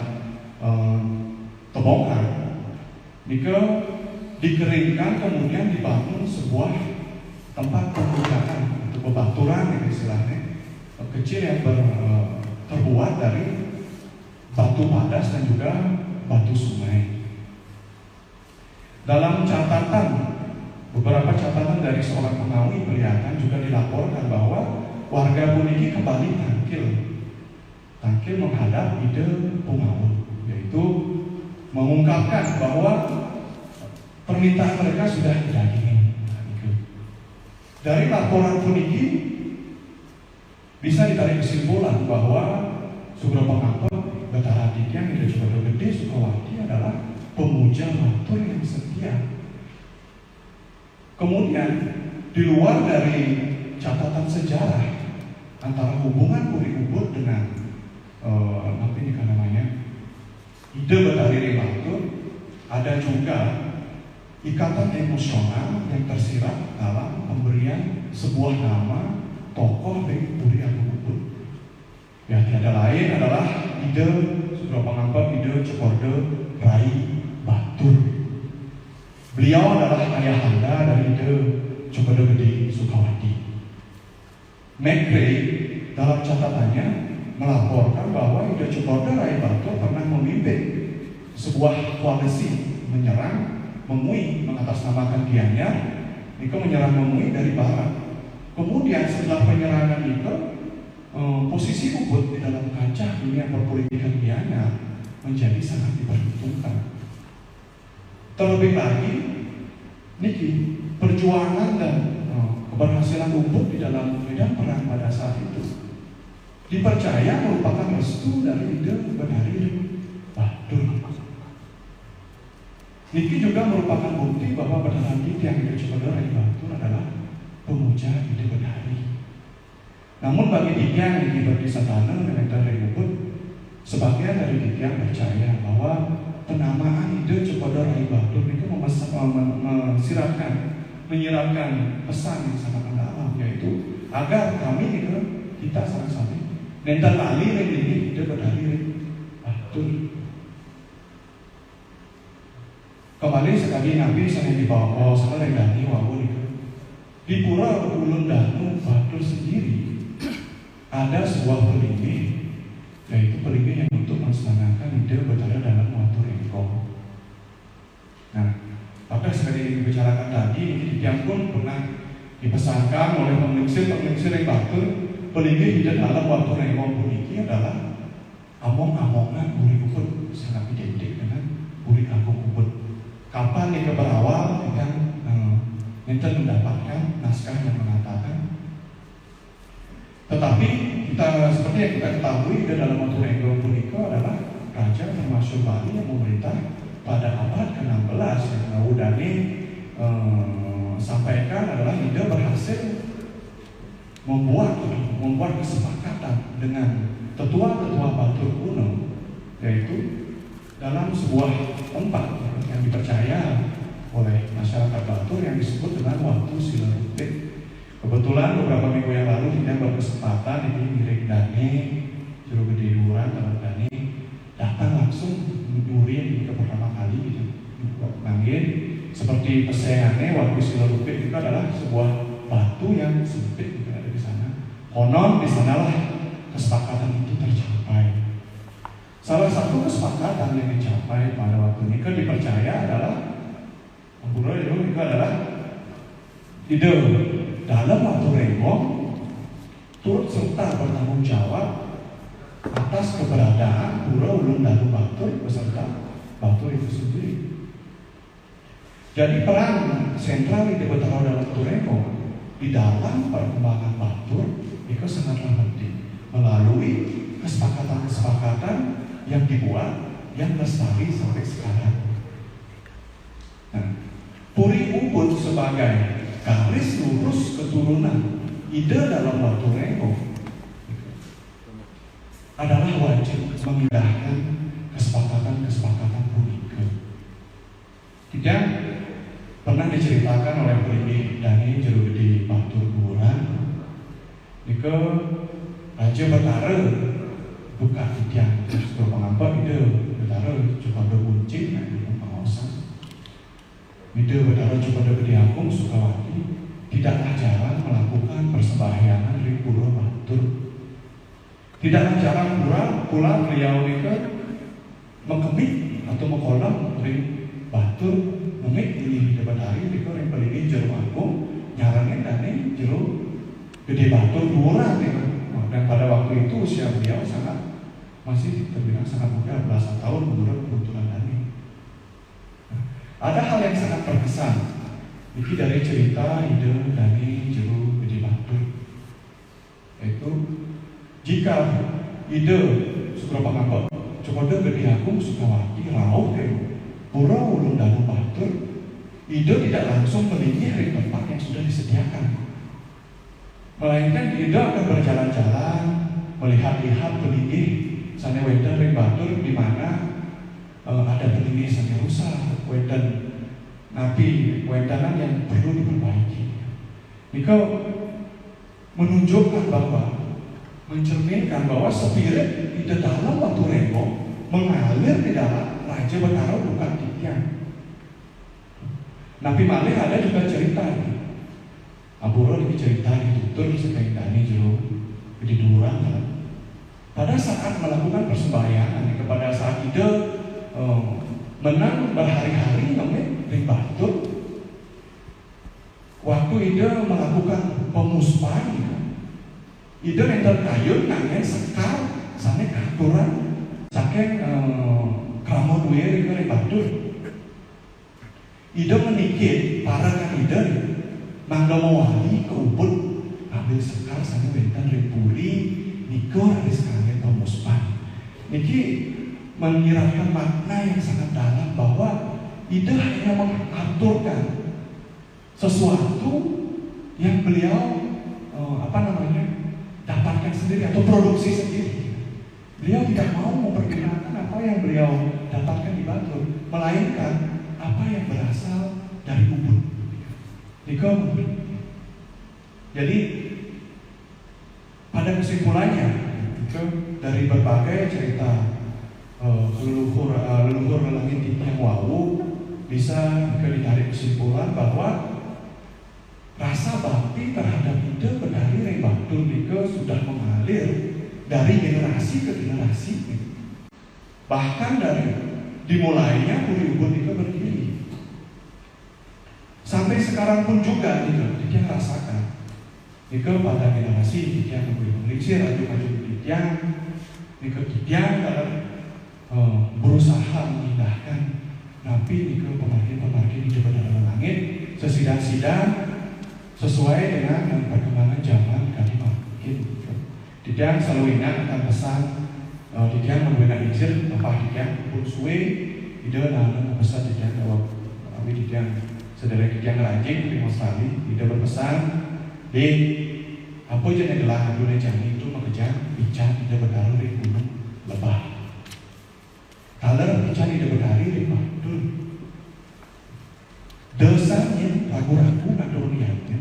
Tebongkang. Nika dikeringkan kemudian dibangun sebuah tempat pemujaan untuk bebaturan yang istilahnya kecil yang terbuat dari batu padas dan juga batu sungai. Dalam catatan, beberapa catatan dari seorang pengawi perlihatkan juga dilaporkan bahwa warga puniki kembali tangkil menghadap Ide Bungawa, yaitu mengungkapkan bahwa permintaan mereka sudah didagingin. Dari laporan puniki bisa ditarik kesimpulan bahwa Sugro Pangampet Betara Didiang Ida Cokodo Gede Sukawati adalah pemuja Batur yang setia. Kemudian di luar dari catatan sejarah antara hubungan Puri Ubud dengan Ide Betari Batur, ada juga ikatan emosional yang tersirat dalam pemberian sebuah nama tokoh dari Puri Ubud. Ya, tiada lain adalah Ide Sugro Pangampet Ide Cokodo Rai Batur. Beliau adalah ayahanda dari Ide Cokodo Gede Sukawati. McRae dalam catatannya melaporkan bahwa Ide Cokodo Rai Batur pernah memimpin sebuah koalisi menyerang Memui mengatasnamakan Gianyar. Niko menyerang Memui dari barat. Kemudian setelah penyerangan itu, posisi Ubud di dalam kancah dunia perpolitikan Gianyar menjadi sangat diperhitungkan. Terlebih lagi, niki perjuangan dan keberhasilan Ubud di dalam medan perang pada saat itu dipercaya merupakan restu dari Ide Betari Batur. Niki juga merupakan bukti bahwa Betara Didiang Ide Cokodo Rai Batur adalah pemuja Ide Betari. Namun bagi Didiang yang di Desa Tanah dan dari Ubud, sebagian dari Didiang percaya bahwa penamaan Ide Cokodo Rai Batur itu menyiratkan pesan yang sangat mendalam, yaitu agar kami kita sama-sama nentan lali ini Ide Betari Batur. Kembali sekali Nabi saya dibawa saya dari Wawu di Pura Ulun Danu Batur sendiri ada sebuah pelinggih, yaitu pelinggih yang untuk melaksanakan ide berada dalam waktu rengkong. Nah, pada seperti yang dibicarakan tadi, yang pun pernah dipesankan oleh penglingsir yang batur, pelinggih ide dalam waktu rengkong puniki adalah among-amongan uri ukut, sangat identik dengan uri agung ukut. Kapan nih berawal dengan kita mendapatkan naskah yang mengatakan, tetapi kita seperti yang kita ketahui di dalam waktu rengkong puniki adalah raja termasuk Bali yang memerintah pada abad ke-16 yang Laudani sampaikan adalah ide berhasil membuat kesepakatan dengan tetua-tetua Batur kuno, yaitu dalam sebuah tempat yang dipercaya oleh masyarakat Batur yang disebut dengan waktu Silarupit. Kebetulan beberapa minggu yang lalu kita berkesempatan ini Mirik Dani, Juru Gede Duran, Taman Dani datang langsung menyuri ke pertama kali gitu. Mangin seperti pesengannya waktu Silarupit itu adalah sebuah batu yang sempit gitu ada di sana. Konon di sanalah kesepakatan itu tercapai. Salah satu kesepakatan yang dicapai pada waktu ini kan dipercaya adalah itu adalah ide dalam waktu rengkong turut serta bertanggung jawab atas keberadaan Pura Ulun Dalu Batur beserta Batur itu sendiri. Jadi peran sentral ide Betara dalam waktu rengkong di dalam perkembangan Batur itu sangatlah penting melalui kesepakatan-kesepakatan yang dibuat yang lestari sampai sekarang. Nah, Puri Ubud sebagai garis lurus keturunan ide dalam waktu rengkong adalah wajib mengindahkan kesepakatan-kesepakatan punike. Tidak pernah diceritakan oleh Puri Dani Juru Gede Batur Buran Nika Raja Betara buka tiang terus pengampak ide Betara coba berbunci dengan pengawasan ide Betara coba Gede Agung Sukawati tidaklah jarang melakukan persembahyangan di Pura Batur. Tidaklah jarang pula beliau nika mengkemik atau mengkolam di Batur memik ini Ide Betari nika yang pelini Jero Agung nyarangin dani Jero Gede Batur Buran ya. Dan pada waktu itu usia beliau masih terbilang sangat muda, belasan tahun menurut kebetulan Dani. Ada hal yang sangat berkesan ini dari cerita ide Dani Jero Gede Batur, yaitu jika ide Sukro Pangambak Cokodo Gede Agung Sukawati Rauh Pura Ulun Dalu Batur, ide tidak langsung meninggi dari tempat yang sudah disediakan, melainkan ide akan berjalan-jalan melihat-lihat peninggi sana wedan ring Batur di mana ada peninggi sana rusak wedan nabi wedanan yang perlu diperbaiki. Nika menunjukkan bahwa mencerminkan bahwa spirit di dalam waktu rengkong mengalir di dalam Raja Betara bukan tiang. Nabi Malih ada juga cerita Aburo ini cerita ditutur sebagai Dani Jero Gede Duran. Pada saat melakukan persembahyangan kepada saat ide menang berhari-hari namanya di Batur, waktu ide melakukan pemuspahan ide yang terkayun nangnya sekar sana katuran saking kramo duwe di Batur. Ide menikit para kan ide mangga mawali ke Ubud ambil sekar sana bentan repuri niko habis kangen pemuspahan. Niki menyiratkan makna yang sangat dalam bahwa ide hanya mengaturkan sesuatu yang beliau dapatkan sendiri atau produksi sendiri. Beliau tidak mau memperkenalkan apa yang beliau dapatkan di Batur, melainkan apa yang berasal dari Ubud. Jadi pada kesimpulannya dari berbagai cerita leluhur langit yang wawu bisa ditarik kesimpulan bahwa rasa bakti terhadap ide Betari Ring Batur sudah mengalir mengalir dari generasi ke generasi. Bahkan dari dimulainya Puri Ubud itu berdiri sampai sekarang pun juga dia rasakan. Jika pada generasi dia memiliki maju dia dalam berusaha memindahkan napi ke pemargi di dalam langit sesidang-sidang sesuai dengan perkembangan zaman kali makin. Dia selalu ingat akan pesan dia menggunakan izin apa dia pun suwe dia nak pesan dia bahwa kami dia saudara dia ngerajin di Australia dia berpesan di apa je yang adalah dunia jani itu mengejar bicara tidak berdarah di gunung lebah. Kalau bicara tidak berdarah di Bandung, dosanya ragu-ragu nak dunianya.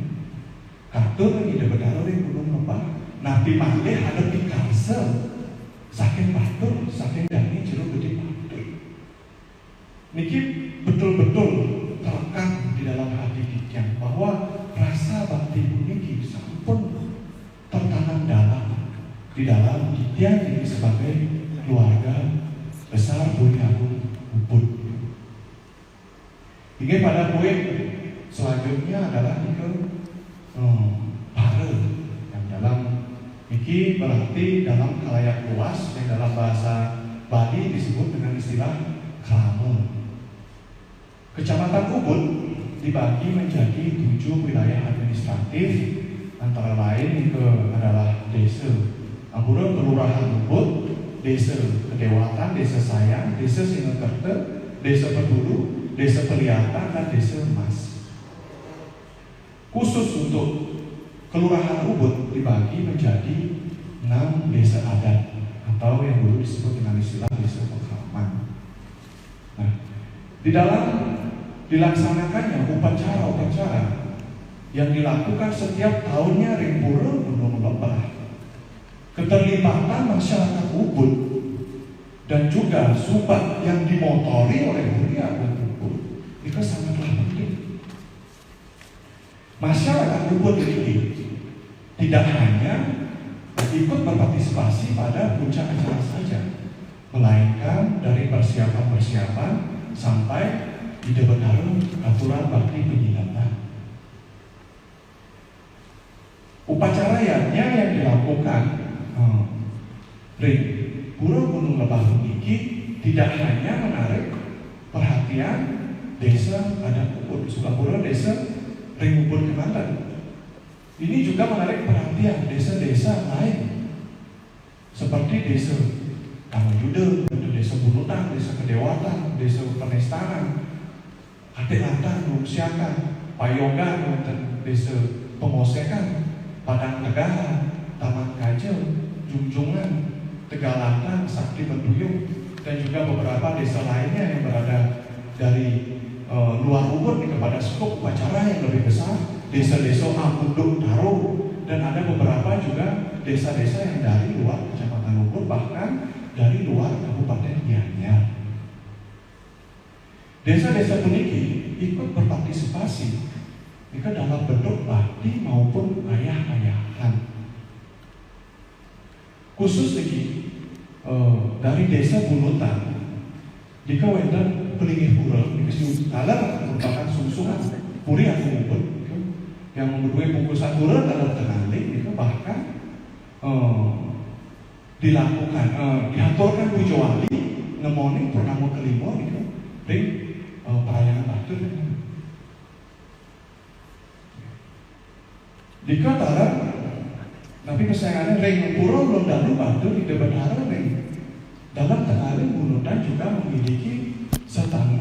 Karena tidak berdarah di gunung lebah. Nabi Malih ada di karsel, saking batur, saking dani jeruk gede batur. Niki betul-betul terekam di dalam hati kita bahwa rasa bakti niki sampun tertanam di dalam kita ini sebagai keluarga besar Puri Agung Ubud. Hingga pada poin selanjutnya adalah pare yang dalam iki berarti dalam khalayak luas yang dalam bahasa Bali disebut dengan istilah krama. Kecamatan Ubud dibagi menjadi 7 wilayah administratif, antara lain itu adalah Desa Ampura, Kelurahan Ubud, Desa Kedewatan, Desa Sayang, Desa Singokerte, Desa Pedulu, Desa Peliatan, dan Desa Emas. Khusus untuk Kelurahan Ubud dibagi menjadi 6 desa adat atau yang dulu disebut dengan istilah desa pengalaman. Nah, di dalam dilaksanakannya upacara-upacara yang dilakukan setiap tahunnya Rimpura Gunung Lebah, keterlibatan masyarakat Ubud dan juga subat yang dimotori oleh Puri Agung Ubud itu sangatlah penting. Masyarakat Ubud ini tidak hanya ikut berpartisipasi pada puncak acara saja, melainkan dari persiapan-persiapan sampai ide berdarah aturan bakti penyilatan. Upacara yang dilakukan Pura Gunung Lebah ini tidak hanya menarik perhatian desa adat Ubud, Sukapura, desa Ring Ubud Kemanten. Ini juga menarik perhatian desa-desa lain seperti desa Tamayuda, desa Bunutan, desa Kedewatan, desa Penestanan, Adelatan, Lumsiakan, Payogan, desa Pengosekan, Padang Negara, Taman Kajel, Junjungan, Tegalatan, Sakti Benduyung, dan juga beberapa desa lainnya yang berada dari luar Ubud kepada skop upacara yang lebih besar, desa-desa Ampunduk Taro, dan ada beberapa juga desa-desa yang dari luar Kecamatan Ubud, bahkan dari luar Kabupaten Gianyar. Desa-desa peniki ikut berpartisipasi dalam bentuk bakti maupun ayah-ayahan. Khusus lagi dari desa Bunutan di kawasan Pelingih Pura, di dalam merupakan sungsungan Puri Agung Ubud yang mempunyai bungkusan pura dalam tenali itu bahkan dilakukan diaturkan pujo wali ngemoni purnama kelima itu di perayaan batur. Jika taran tapi kesayangannya ring pura belum dalu batur di debat ring dalam tenali Bunutan juga memiliki setang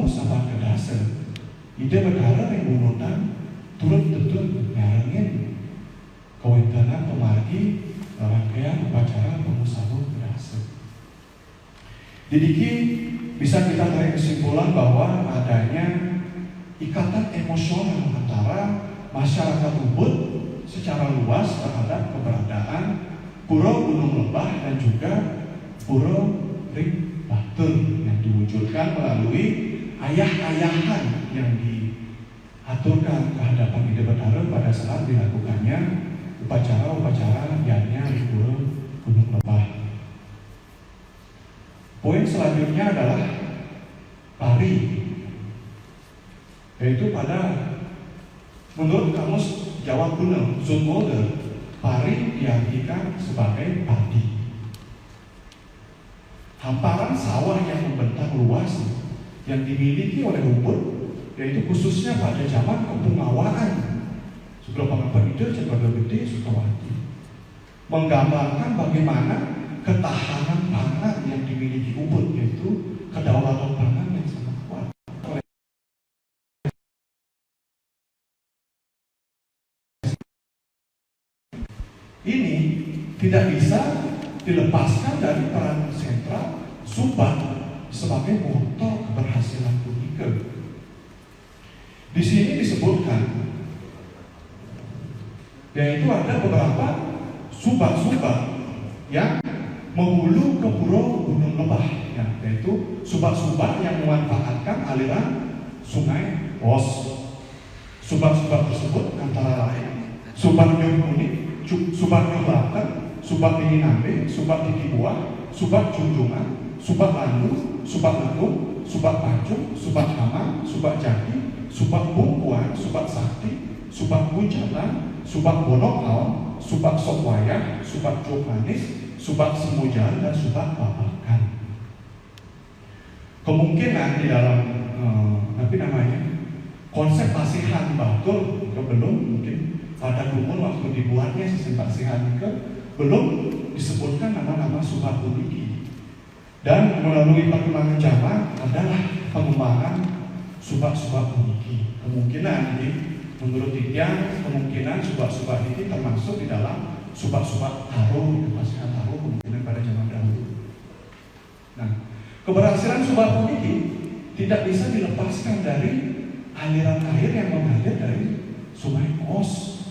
sabang kedasa. Ide berdarah yang Bunutan turut tentu ngarengin kewenangan pemargi rangkaian upacara pengusaha kedasa. Jadi bisa kita tarik kesimpulan bahwa adanya ikatan emosional antara masyarakat Ubud secara luas terhadap keberadaan Pura Gunung Lebah dan juga Pura Ring Batur yang diwujudkan melalui ayah-ayahan yang diaturkan kehadapan Ide Betara pada saat dilakukannya upacara-upacara biarnya di Gunung Lebah. Poin selanjutnya adalah pari, yaitu pada menurut Kamus Jawa Kuno Zoetmulder, pari diartikan sebagai padi. Hamparan sawah yang membentang luas yang dimiliki oleh Ubud, yaitu khususnya pada zaman kepungawaan sebelum pengakuan itu Cendrawasih Gede Sukawati, menggambarkan bagaimana ketahanan pangan yang dimiliki Ubud, yaitu kedaulatan pangan yang sangat kuat. Ini tidak bisa dilepaskan dari peran sentral Subak sebagai motor keberhasilan Punike. Di sini disebutkan, yaitu ada beberapa subak-subak yang menghulu ke Pura Gunung Lebah, ya, yaitu subak-subak yang memanfaatkan aliran Sungai Os. Subak-subak tersebut antara lain Subak Nyur Kuning, Subak Nyur Laten, Subak Dingin Ambe, Subak Diki Buah, Subak Junjungan, Subak Landu, Subak Lentung, Subak Pacung, Subak Hamam, Subak Jati, Subak Bungkuan, Subak Sakti, Subak Buncalan, Subak Bonokal, Subak Sokwayah, Subak Cuk Manis, Subak Semujan, dan Subak Babakan. Kemungkinan di dalam konsep pasihan Batul belum mungkin pada umur waktu dibuatnya sistem pasihan itu belum disebutkan nama-nama subak puniki. Dan melalui perkembangan zaman adalah pengembangan subak-subak puniki. Kemungkinan ini menurut Tidian, kemungkinan subak-subak ini termasuk di dalam subak-subak taruh, pasihan taruh kemungkinan pada zaman dahulu. Nah, keberhasilan subak puniki tidak bisa dilepaskan dari aliran air yang mengalir dari Sungai Os,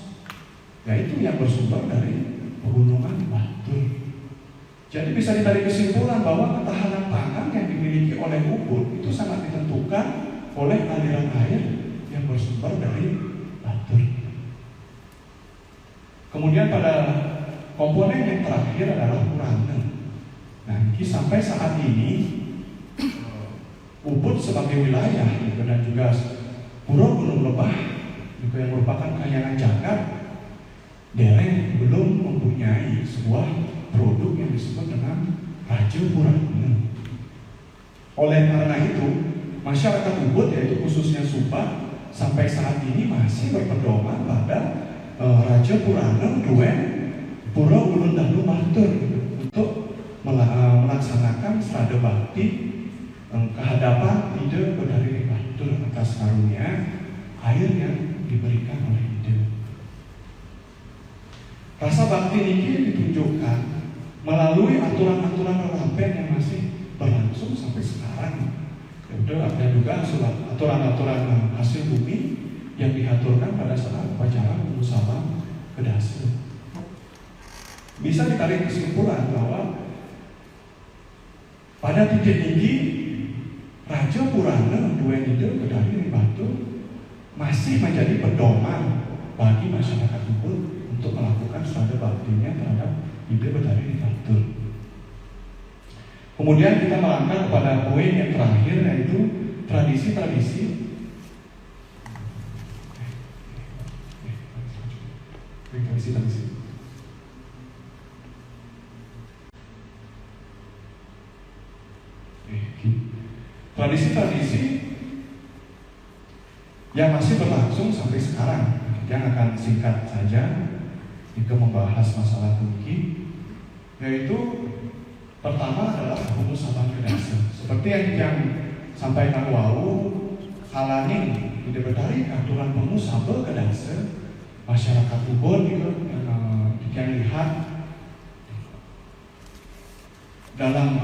yaitu yang bersumber dari pegunungan Batur. Jadi bisa ditarik kesimpulan bahwa ketahanan pangan yang dimiliki oleh Ubud itu sangat ditentukan oleh aliran air yang bersumber dari Batur. Kemudian pada komponen yang terakhir adalah Purana. Nah, sampai saat ini Ubud sebagai wilayah dan juga Pura Gunung Lebah juga yang merupakan kayangan jagat, dereng belum mempunyai sebuah produk yang disebut dengan Raja Purana. Oleh karena itu, masyarakat Ubud yaitu khususnya Subak sampai saat ini masih berpedoman pada Raja Purana Duen Pura Ulun Dahlu Batur untuk melaksanakan serada bakti kehadapan Ide Bedari Batur atas karunia air yang diberikan oleh Ide. Rasa bakti ini ditunjukkan melalui aturan-aturan relampen yang masih berlangsung sampai sekarang. Ada juga aturan-aturan hasil bumi yang diaturkan pada saat upacara Musabah Kedasa. Bisa ditarik kesimpulan bahwa pada titik ini Raja Purana Duen Ide Bedari Batur masih menjadi pedoman bagi masyarakat Ubud untuk melakukan serada baktinya terhadap Ide Bedari Batur. Kemudian kita melangkah kepada poin yang terakhir, yaitu tradisi-tradisi tradisi yang masih berlangsung sampai sekarang. Yang akan singkat saja jika membahas masalah Puniki, yaitu pertama adalah Musabah Kedasa. Seperti yang sampaikan wau halaning Ide Bedari aturan Musabah Kedasa, masyarakat Ubud itu yang lihat dalam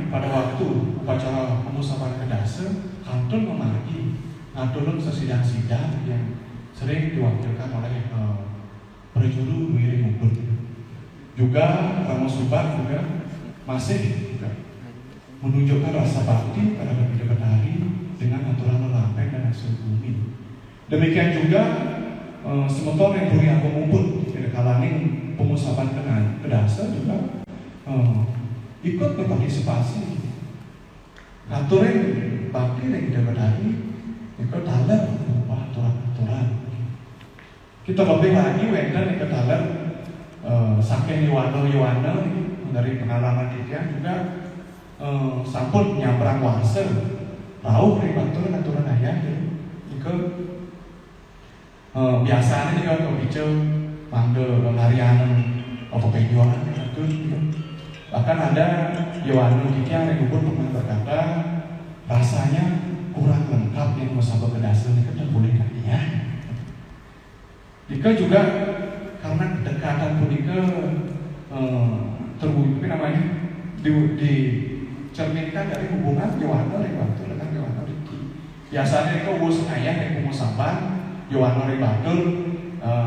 pada waktu upacara Musabah Kedasa, kantun memagi ngatulun sesidang-sidang yang sering diwakilkan oleh perjuru Wiri Ubud. Juga Ramo Subak juga masih menunjukkan rasa bakti pada Ide Bedari dengan aturan lelampen dan hasil bumi. Demikian juga semotor yang Puri Agung Ubud kalangin pengusapan kedasa juga ikut berpartisipasi. Aturan bakti yang kita berdari ikut dalam mengubah aturan-aturan. Kita lebih lagi wenda ikut dalam saking Yowana dari pengalaman kita juga sampun nyabrang wase tahu dari aturan ayah ikut biasanya juga kalau manggil harian apa penjualan itu. Bahkan ada Yowana kita yang pernah berkata rasanya kurang lengkap yang musabah kedasa ini kan boleh ya. Jika juga karena kedekatan punika terwujud namanya dicerminkan dari hubungan Yowana Rebatul dengan Yowana Riki. Biasanya itu uus ayah yang musabah Yowana Rebatul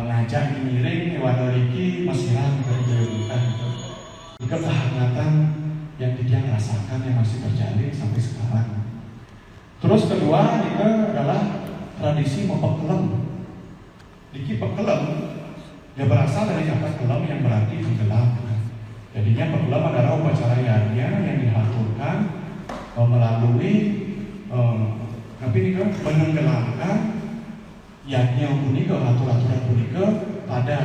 ngajak ngiring Yowana Riki mesiran berjauhan. Jika kehangatan yang dia rasakan yang masih terjalin sampai sekarang. Terus kedua itu adalah tradisi mempekelem. Diki pekelem dia berasal dari kata kelem yang berarti tenggelam. Jadinya pekelem adalah upacara yanya yang diaturkan melalui tapi ini kan menenggelamkan yanya punika aturan-aturan punika pada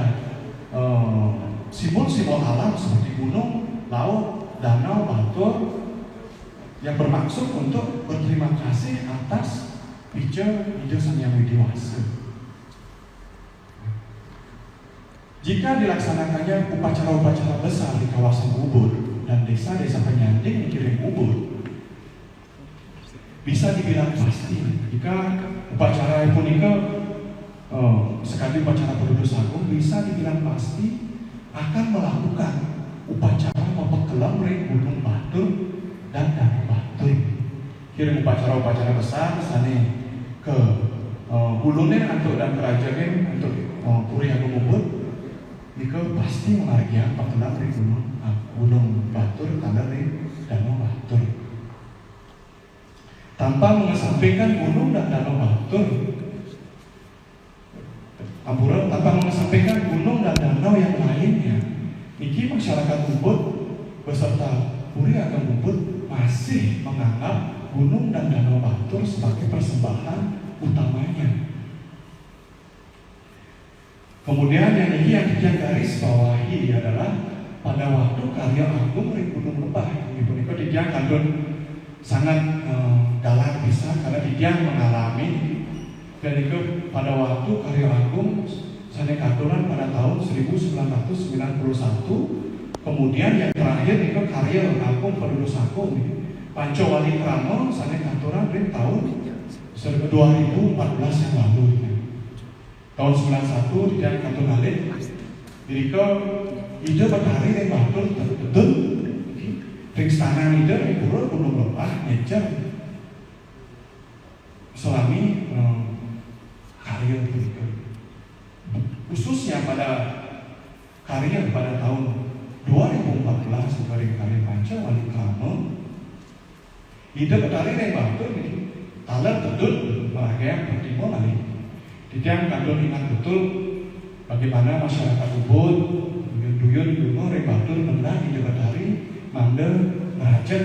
simbol-simbol alam seperti gunung, laut, danau, batu yang bermaksud untuk berterima kasih atas ide Sang Yang Widiwasa. Jika dilaksanakannya upacara-upacara besar di kawasan Ubud dan desa-desa penyanding dikirim Ubud, bisa dibilang pasti jika upacara punika sekali upacara penduduk agung bisa dibilang pasti akan melakukan upacara mempekelam Gunung Batur dan Danau Batur. Kirim upacara-upacara besar misalnya ke Hulunin untuk dan kerajaan untuk Puri Agung Ubud, itu pasti mengarahkan pekelam Gunung Batur dan Danau Batur. Tanpa mengesampingkan gunung dan Danau Batur, tanpa mengesampingkan gunung dan danau yang lainnya, niki masyarakat Ubud beserta Puri Agung Ubud masih menganggap gunung dan Danau Batur sebagai persembahan utamanya. Kemudian yang ini yang garis bawahi adalah pada waktu karya agung di Gunung Lebah, ibu Niko dia kandun sangat galak bisa karena dia mengalami. Dan itu pada waktu karya agung saya katuran pada tahun 1991. Kemudian yang terakhir itu karya agung penduduk agung Pancawali Krama saya katuran di tahun 2014 yang lalu. Tahun 91 dia katuran balik. Jadi ke ide berhari yang batul betul. Ringstana ide yang pura Gunung Lebah ngejar selami karya itu, khususnya pada karya pada tahun 2014 dari karya Pancawali Krama, ide petari yang batur ini, talar betul mereka bertemu lagi. Tidak kandung ingat betul bagaimana masyarakat Ubud, duyun gunung yang batur menang ide petari, mandel merajat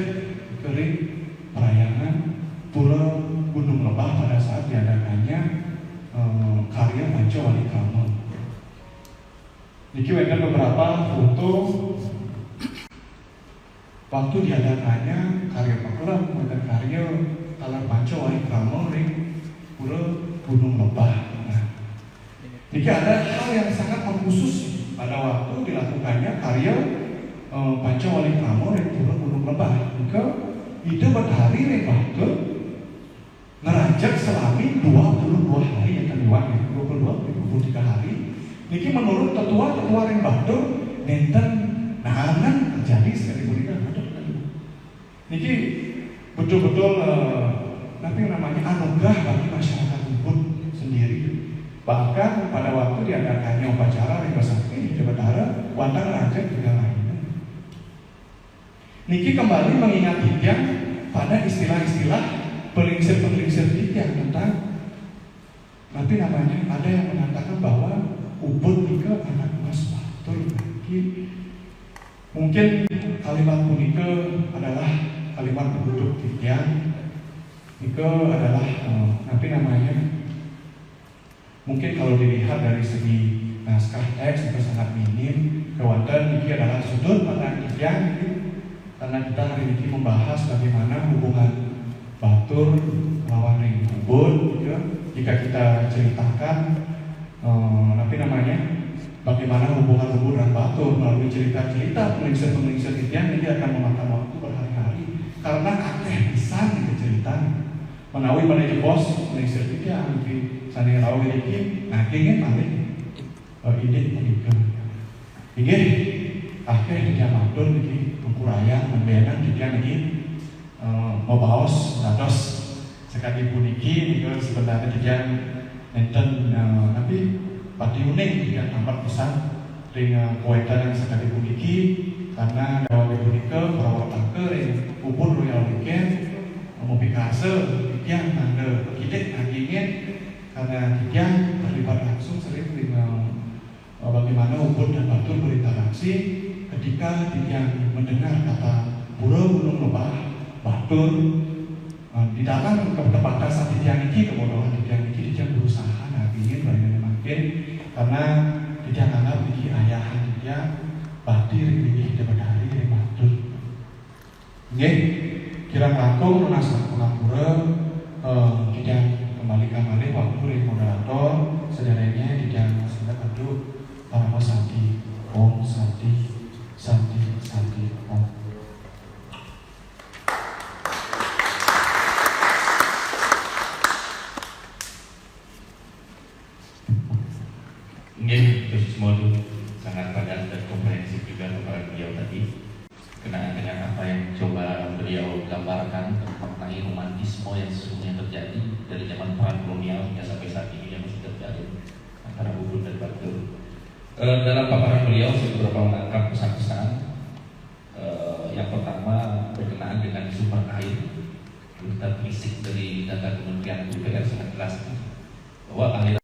kering perayaan pura Gunung Lebah pada saat diadakannya karya Pancawali Krama. Niki ada beberapa foto waktu diadakannya karya pekelam dan karya talar Pancawali Krama di pura Gunung Lebah. Nah, niki ada hal yang sangat khusus pada waktu dilakukannya karya Pancawali Krama di pura Gunung Lebah. Nika ide berhari di Batur ngerajak selami 22 hari yang terliwat, 23 hari. Niki menurut tetua yang Batur nenten nahanan terjadi sekali berikan. Niki betul-betul nanti namanya anugerah bagi masyarakat Ubud sendiri. Bahkan pada waktu diadakannya upacara Rimba Sakti di Jawa Barat, wantang rajak juga lainnya. Niki kembali mengingat Hidyan pada istilah-istilah pelingsir Hidyan tentang nanti namanya ada yang mengatakan bahwa Ubud itu anak mas batur lagi. Mungkin kalimat punika adalah kalimat penutup titian. Itu adalah apa namanya? Mungkin kalau dilihat dari segi naskah teks itu sangat minim. Kewanten ini adalah sudut pandang titian, karena kita hari ini membahas bagaimana hubungan batur lawan ring ubud. Gitu. Jika kita ceritakan apa namanya? Bagaimana hubungan ubud dan batur melalui cerita-cerita peningsir titian ini akan memakan waktu berhari-hari karena akeh pisan gitu ceritanya. Menawi pada bos peningsir titian di sana rawi iki, nah ingin paling ide punika. Ingin akeh di Jamadun iki mengkurayang membenan titian iki mabaos dados sekali puniki niku sebenarnya titian enten tapi pati unik jika tampak besar dengan kuaitan yang sekali puniki karena dalam punika perawatan yang ubud royal weekend memikase yang tanda kita ingin karena dia terlibat langsung sering dengan bagaimana ubud dan batur berinteraksi ketika dia mendengar kata burung gunung lebah batur di dalam keterbatasan titian ini kebodohan titian ini dia berusaha ingin bagaimana makin karena dia anggap ini ayahan dia batir ini dia berdari dari batur. Nggih, kirang langkung lunas pengapura tidak kembalikan balik waktu dari moderator sederhana tidak sudah aduk para sati om sati om. Ini terus semua itu sangat padat dan komprehensif juga kepada beliau tadi. Kenaan dengan apa yang coba beliau gambarkan mengenai romantisme yang sesungguhnya terjadi dari zaman perang kolonial hingga sampai saat ini yang masih terjadi antara ubud dan batur. Dalam paparan beliau saya beberapa menangkap pesan-pesan. Yang pertama berkenaan dengan sumber air. Kita berisik dari data Kementerian PUPR sangat jelas bahwa aliran